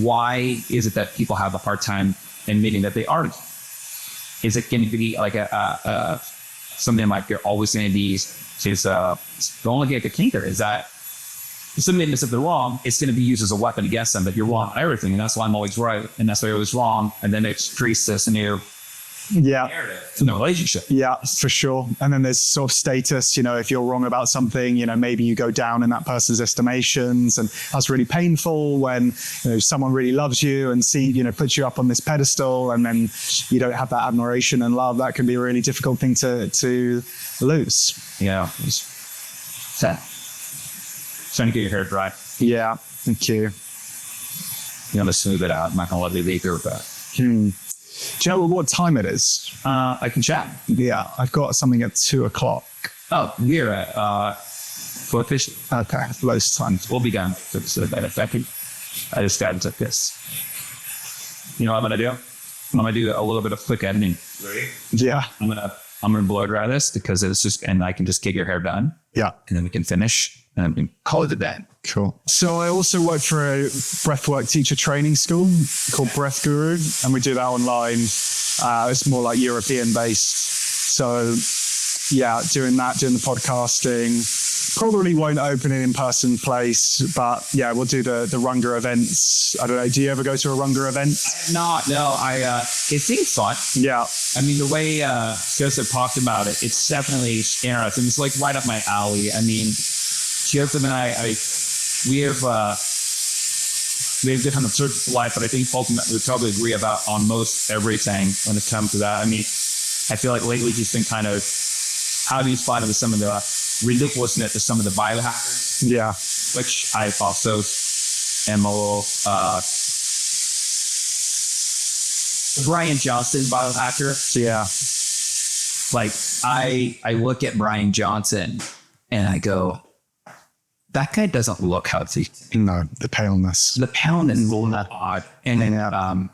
why is it that people have a hard time admitting that they aren't? Is it going to be like something like you're always going to be don't look like a tinker? Is that something if they're wrong, it's going to be used as a weapon against them, that you're wrong on everything, and that's why I'm always right, and that's why I'm always wrong, and then it creates this new narrative in the relationship. Yeah, for sure. And then there's sort of status, if you're wrong about something, maybe you go down in that person's estimations, and that's really painful when someone really loves you and puts you up on this pedestal, and then you don't have that admiration and love. That can be a really difficult thing to lose. Yeah. Trying to get your hair dry. Yeah, thank you. You want to smooth it out. I'm not going to let you leave here with that. Do you know what time it is? I can chat. Yeah, I've got something at 2:00. Oh, we're at 4:50. Okay, loads of time. We'll be done. So that effective. I just got into this. You know what I'm going to do? I'm going to do a little bit of quick editing. Ready? Yeah. I'm gonna blow dry this because it's just, and I can just get your hair done. Yeah. And then we can finish and we can call it a day. Cool. So I also work for a breathwork teacher training school called Breath Guru, and we do that online. It's more like European based. So yeah, doing the podcasting. Probably won't open an in-person place, but yeah, we'll do the Runga events. I don't know. Do you ever go to a Runga event? No. It seems fun. Yeah. I mean, the way Joseph talked about it, it's definitely interesting. It's like right up my alley. I mean, Joseph and we have different approaches to life, but I think ultimately we probably agree about on most everything when it comes to that. I mean, I feel like lately he's been kind of having fun with some of the ridiculousness of some of the biohackers. Yeah. Which I also am a little Brian Johnson biohacker. Yeah. Like I look at Brian Johnson and I go, that guy doesn't look healthy. No, the paleness. The paleness is not odd. And then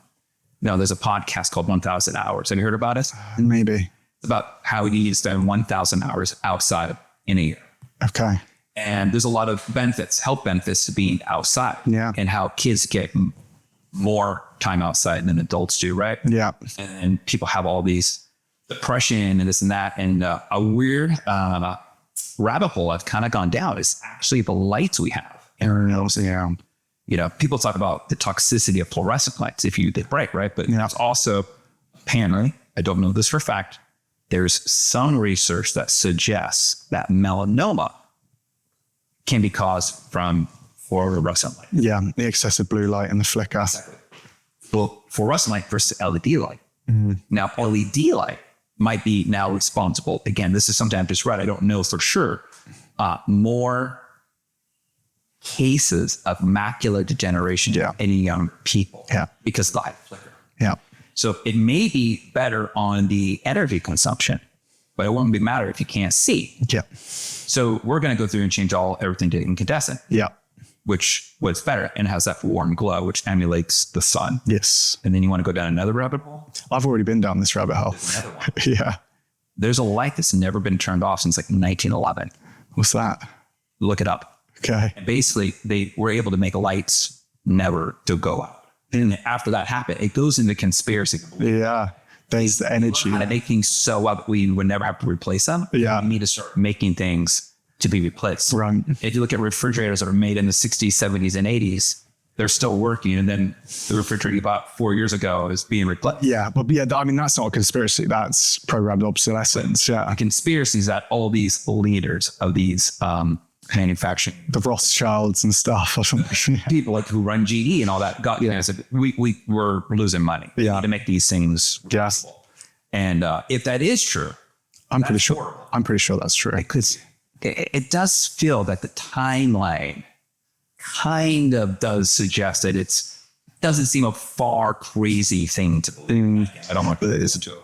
there's a podcast called 1,000 Hours. Have you heard about it? Maybe. It's about how you need to spend 1,000 hours outside in a year. Okay. And there's a lot of benefits, health benefits to being outside. Yeah. And how kids get more time outside than adults do, right? Yeah. And people have all these depression and this and that. And a weird rabbit hole I've kind of gone down is actually the lights we have. Yeah. You know, people talk about the toxicity of fluorescent lights if you get bright, right? But there's also, apparently, I don't know this for a fact, there's some research that suggests that melanoma can be caused from fluorescent light. Yeah, the excessive blue light and the flicker. Exactly. Well, fluorescent light versus LED light. Mm. Now, LED light might be now responsible. Again, this is something I've just read. I don't know for sure. More cases of macular degeneration in young people because of the light flicker. Yeah. So it may be better on the energy consumption, but it won't be matter if you can't see. Yeah. So we're going to go through and change everything to incandescent. Yeah. Which was better and has that warm glow, which emulates the sun. Yes. And then you want to go down another rabbit hole? I've already been down this rabbit hole. Another one. Yeah. There's a light that's never been turned off since like 1911. What's that? Look it up. Okay. And basically, they were able to make lights never to go out. And after that happened, it goes into conspiracy. Yeah. There's the energy. How to make things so up we would never have to replace them. Yeah. We need to start making things to be replaced. Right. If you look at refrigerators that are made in the 60s, 70s, and 80s, they're still working. And then the refrigerator you bought 4 years ago is being replaced. Yeah. But yeah, I mean, that's not a conspiracy. That's programmed obsolescence. Yeah. The conspiracy is that all these leaders of these manufacturing, The Rothschilds and stuff or something. people like who run GE and all that, got you know, said we were losing money. We need to make these things. Yes. And if that is true, I'm pretty sure that's true. because it does feel that the timeline kind of does suggest that doesn't seem a far crazy thing to believe. I don't want to listen to it.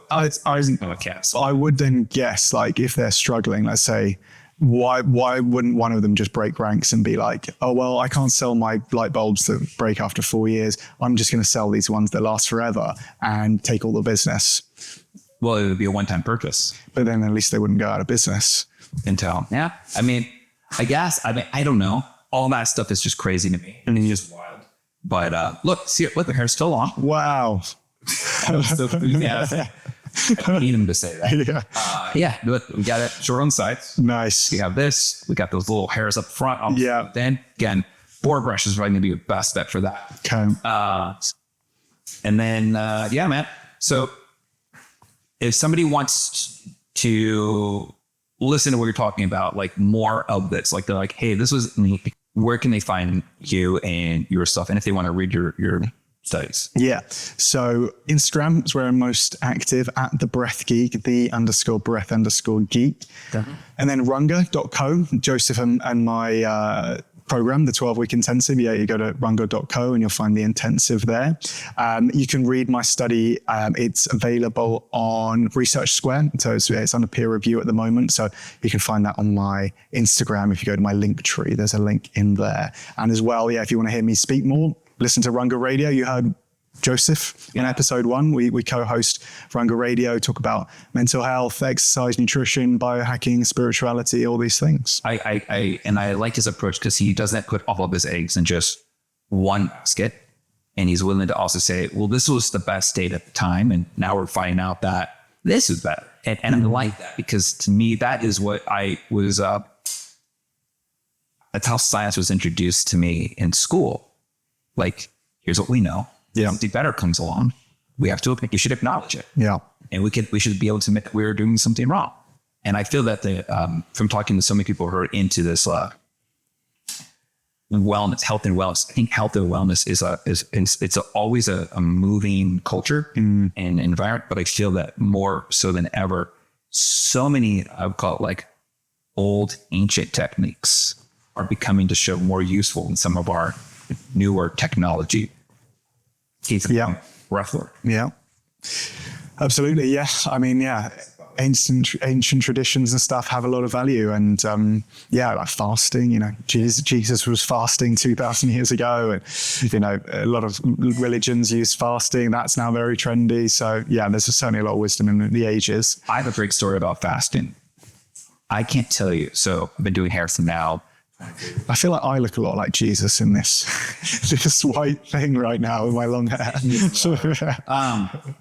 I would then guess, like, if they're struggling, let's say, why wouldn't one of them just break ranks and be like, oh, well, I can't sell my light bulbs that break after 4 years. I'm just going to sell these ones that last forever and take all the business. Well, it would be a one-time purchase. But then at least they wouldn't go out of business. Intel. Yeah. I mean, I don't know. All that stuff is just crazy to me. And it's just wild. But look, the hair's still long. Wow. I don't need him to say that. Yeah. But we got it short on the sides. Nice. We have this. We got those little hairs up front. Yeah. Then again, board brush is probably going to be the best bet for that. Okay. And then, man. So if somebody wants to listen to what you're talking about, like more of this, like they're like, hey, this was neat. Where can they find you and your stuff? And if they want to read your studies. Yeah. So Instagram is where I'm most active, at the Breath Geek, _breath_geek. And then runga.co, Joseph and my program, the 12-week intensive. Yeah, you go to runga.co and you'll find the intensive there. You can read my study. It's available on Research Square. So it's under peer review at the moment. So you can find that on my Instagram. If you go to my link tree, there's a link in there. And as well, if you want to hear me speak more, listen to Runga Radio. You heard Joseph in episode 1. We co-host Runga Radio, talk about mental health, exercise, nutrition, biohacking, spirituality, all these things. I like his approach because he doesn't put all of his eggs in just one basket. And he's willing to also say, well, this was the best state at the time. And now we're finding out that this is better. And I like that because to me, that is what I was, that's how science was introduced to me in school. Like, here's what we know. Yeah. Something better comes along. We should acknowledge it. Yeah. And we should be able to admit that we're doing something wrong. And I feel that from talking to so many people who are into this wellness, health and wellness, I think health and wellness is always a moving culture and environment. But I feel that more so than ever, so many, I would call it like old ancient techniques are becoming to show more useful in some of our newer technology. Breathwork. Yeah. Absolutely. Yeah. I mean, ancient traditions and stuff have a lot of value. And like fasting, Jesus was fasting 2,000 years ago, and a lot of religions use fasting. That's now very trendy. So yeah, there's certainly a lot of wisdom in the ages. I have a great story about fasting. I can't tell you. So I've been doing hair for now. I feel like I look a lot like Jesus in this white thing right now with my long hair.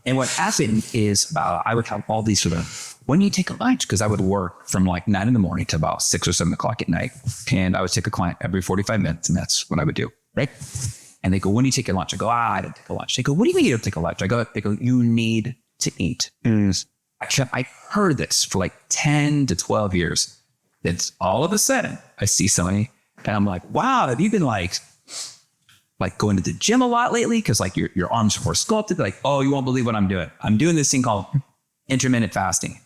And what happened is I would have all these sort of, when do you take a lunch? Because I would work from like 9 a.m. to about 6 or 7 o'clock at night. And I would take a client every 45 minutes. And that's what I would do. Right. And they go, when do you take your lunch? I go, I don't take a lunch. They go, what do you mean you don't take a lunch? They go, you need to eat. I heard this for like 10 to 12 years. Then all of a sudden I see somebody and I'm like, wow, have you been like going to the gym a lot lately? Cause like your arms are more sculpted. They're like, oh, you won't believe what I'm doing. I'm doing this thing called intermittent fasting.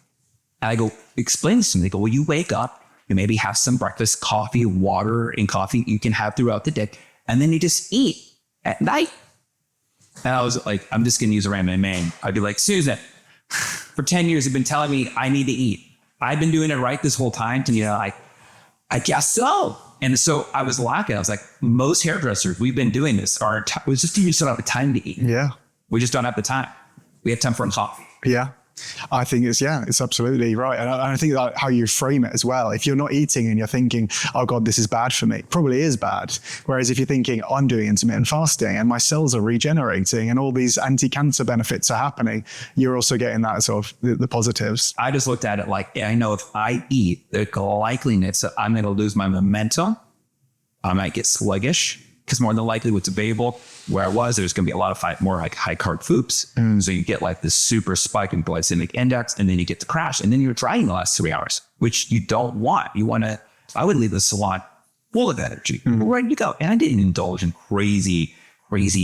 And I go, explain this to me. They go, well, you wake up, you maybe have some breakfast, coffee, water and coffee you can have throughout the day. And then you just eat at night. And I was like, I'm just going to use a random name. I'd be like, Susan, for 10 years, you've been telling me I need to eat. I've been doing it right this whole time. And, I guess so. And so I was laughing. I was like, most hairdressers, we've been doing this. We just don't have the time to eat. Yeah. We just don't have the time. We have time for coffee. Yeah. I think it's absolutely right. And I think that how you frame it as well. If you're not eating and you're thinking, oh God, this is bad for me, probably is bad. Whereas if you're thinking, oh, I'm doing intermittent fasting and my cells are regenerating and all these anti-cancer benefits are happening, you're also getting that sort of the positives. I just looked at it like, I know if I eat, the likeliness that I'm going to lose my momentum, I might get sluggish. Because more than likely what's available where I was, there's going to be a lot of more like high carb foods. So you get like this super spike in glycemic index and then you get the crash and then you're drying the last 3 hours, which you don't want. I would leave the salon full of energy, ready to go. And I didn't indulge in crazy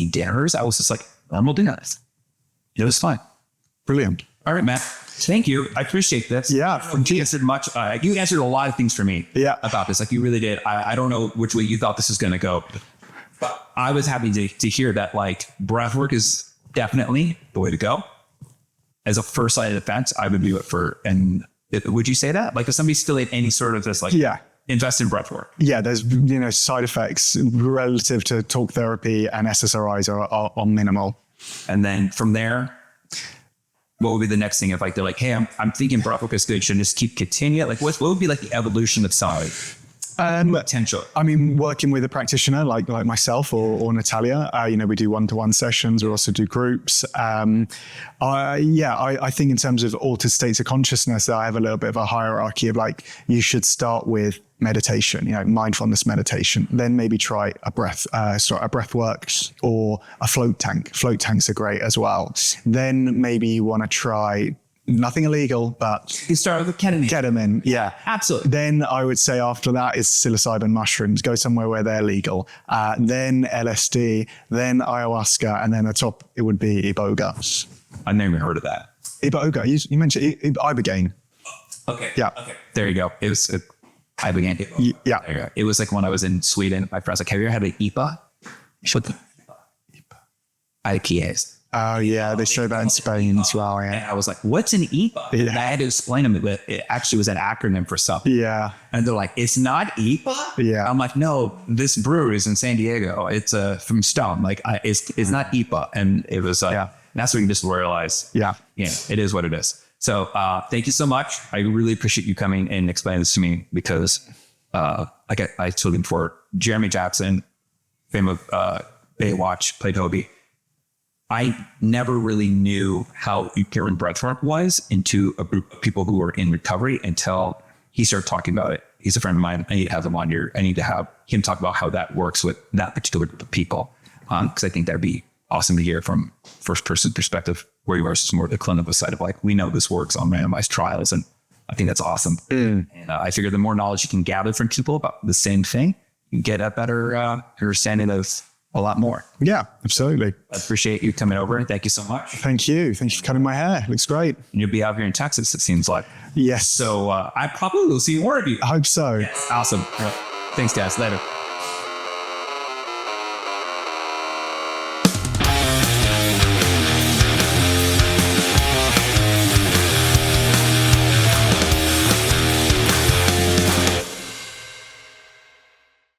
dinners. I was just like, I'm going to do this. It was fun. Brilliant. All right, Matt. Thank you. I appreciate this. Yeah. You answered much. You answered a lot of things for me about this. Like you really did. I don't know which way you thought this was going to go. But I was happy to hear that like breathwork is definitely the way to go. As a first line of defense, I would do it and would you say that? Like if somebody still had any sort of this, like invest in breathwork. Yeah, there's side effects relative to talk therapy and SSRIs are minimal. And then from there, what would be the next thing if like they're like, hey, I'm thinking breathwork is good. Should I just keep continuing? Like what would be like the evolution of somebody? Potential. I mean, working with a practitioner like myself or Natalia, we do one-to-one sessions. We also do groups. I think in terms of altered states of consciousness, I have a little bit of a hierarchy of like, you should start with meditation, mindfulness meditation, then maybe try a breath work or a float tank. Float tanks are great as well. Then maybe you want to try nothing illegal, but you start with ketamine. Ketamine, yeah, absolutely. Then I would say after that is psilocybin mushrooms. Go somewhere where they're legal. Then LSD, then ayahuasca, and then the top it would be iboga. I never heard of that. Iboga. You mentioned ibogaine. Okay. Yeah. Okay. There you go. It was ibogaine. Yeah. There you go. It was like when I was in Sweden. My friends like, have you ever had an IPA? What the IPA? IPAs. Oh yeah, they show that in Spain as well. Yeah. And I was like, "What's an IPA?" Yeah. And I had to explain to them that it actually was an acronym for something. Yeah. And they're like, "It's not IPA." Yeah. I'm like, "No, this brewery is in San Diego. It's from Stone. Like, it's not IPA." And it was that's when you just realize, it is what it is. So thank you so much. I really appreciate you coming and explaining this to me because I told him for Jeremy Jackson, fame of Baywatch, played Hobie. I never really knew how important breathwork was into a group of people who were in recovery until he started talking about it. He's a friend of mine. I need to have him on here. I need to have him talk about how that works with that particular group of people. Because I think that'd be awesome to hear from first person perspective where you are more the clinical side of like, we know this works on randomized trials. And I think that's awesome. And I figure the more knowledge you can gather from people about the same thing, you get a better understanding of a lot more. Yeah, absolutely. I appreciate you coming over. Thank you so much. Thank you. Thank you for cutting my hair. Looks great. And you'll be out here in Texas, it seems like. Yes. So I probably will see more of you. I hope so. Yes. Awesome. Well, thanks, guys. Later.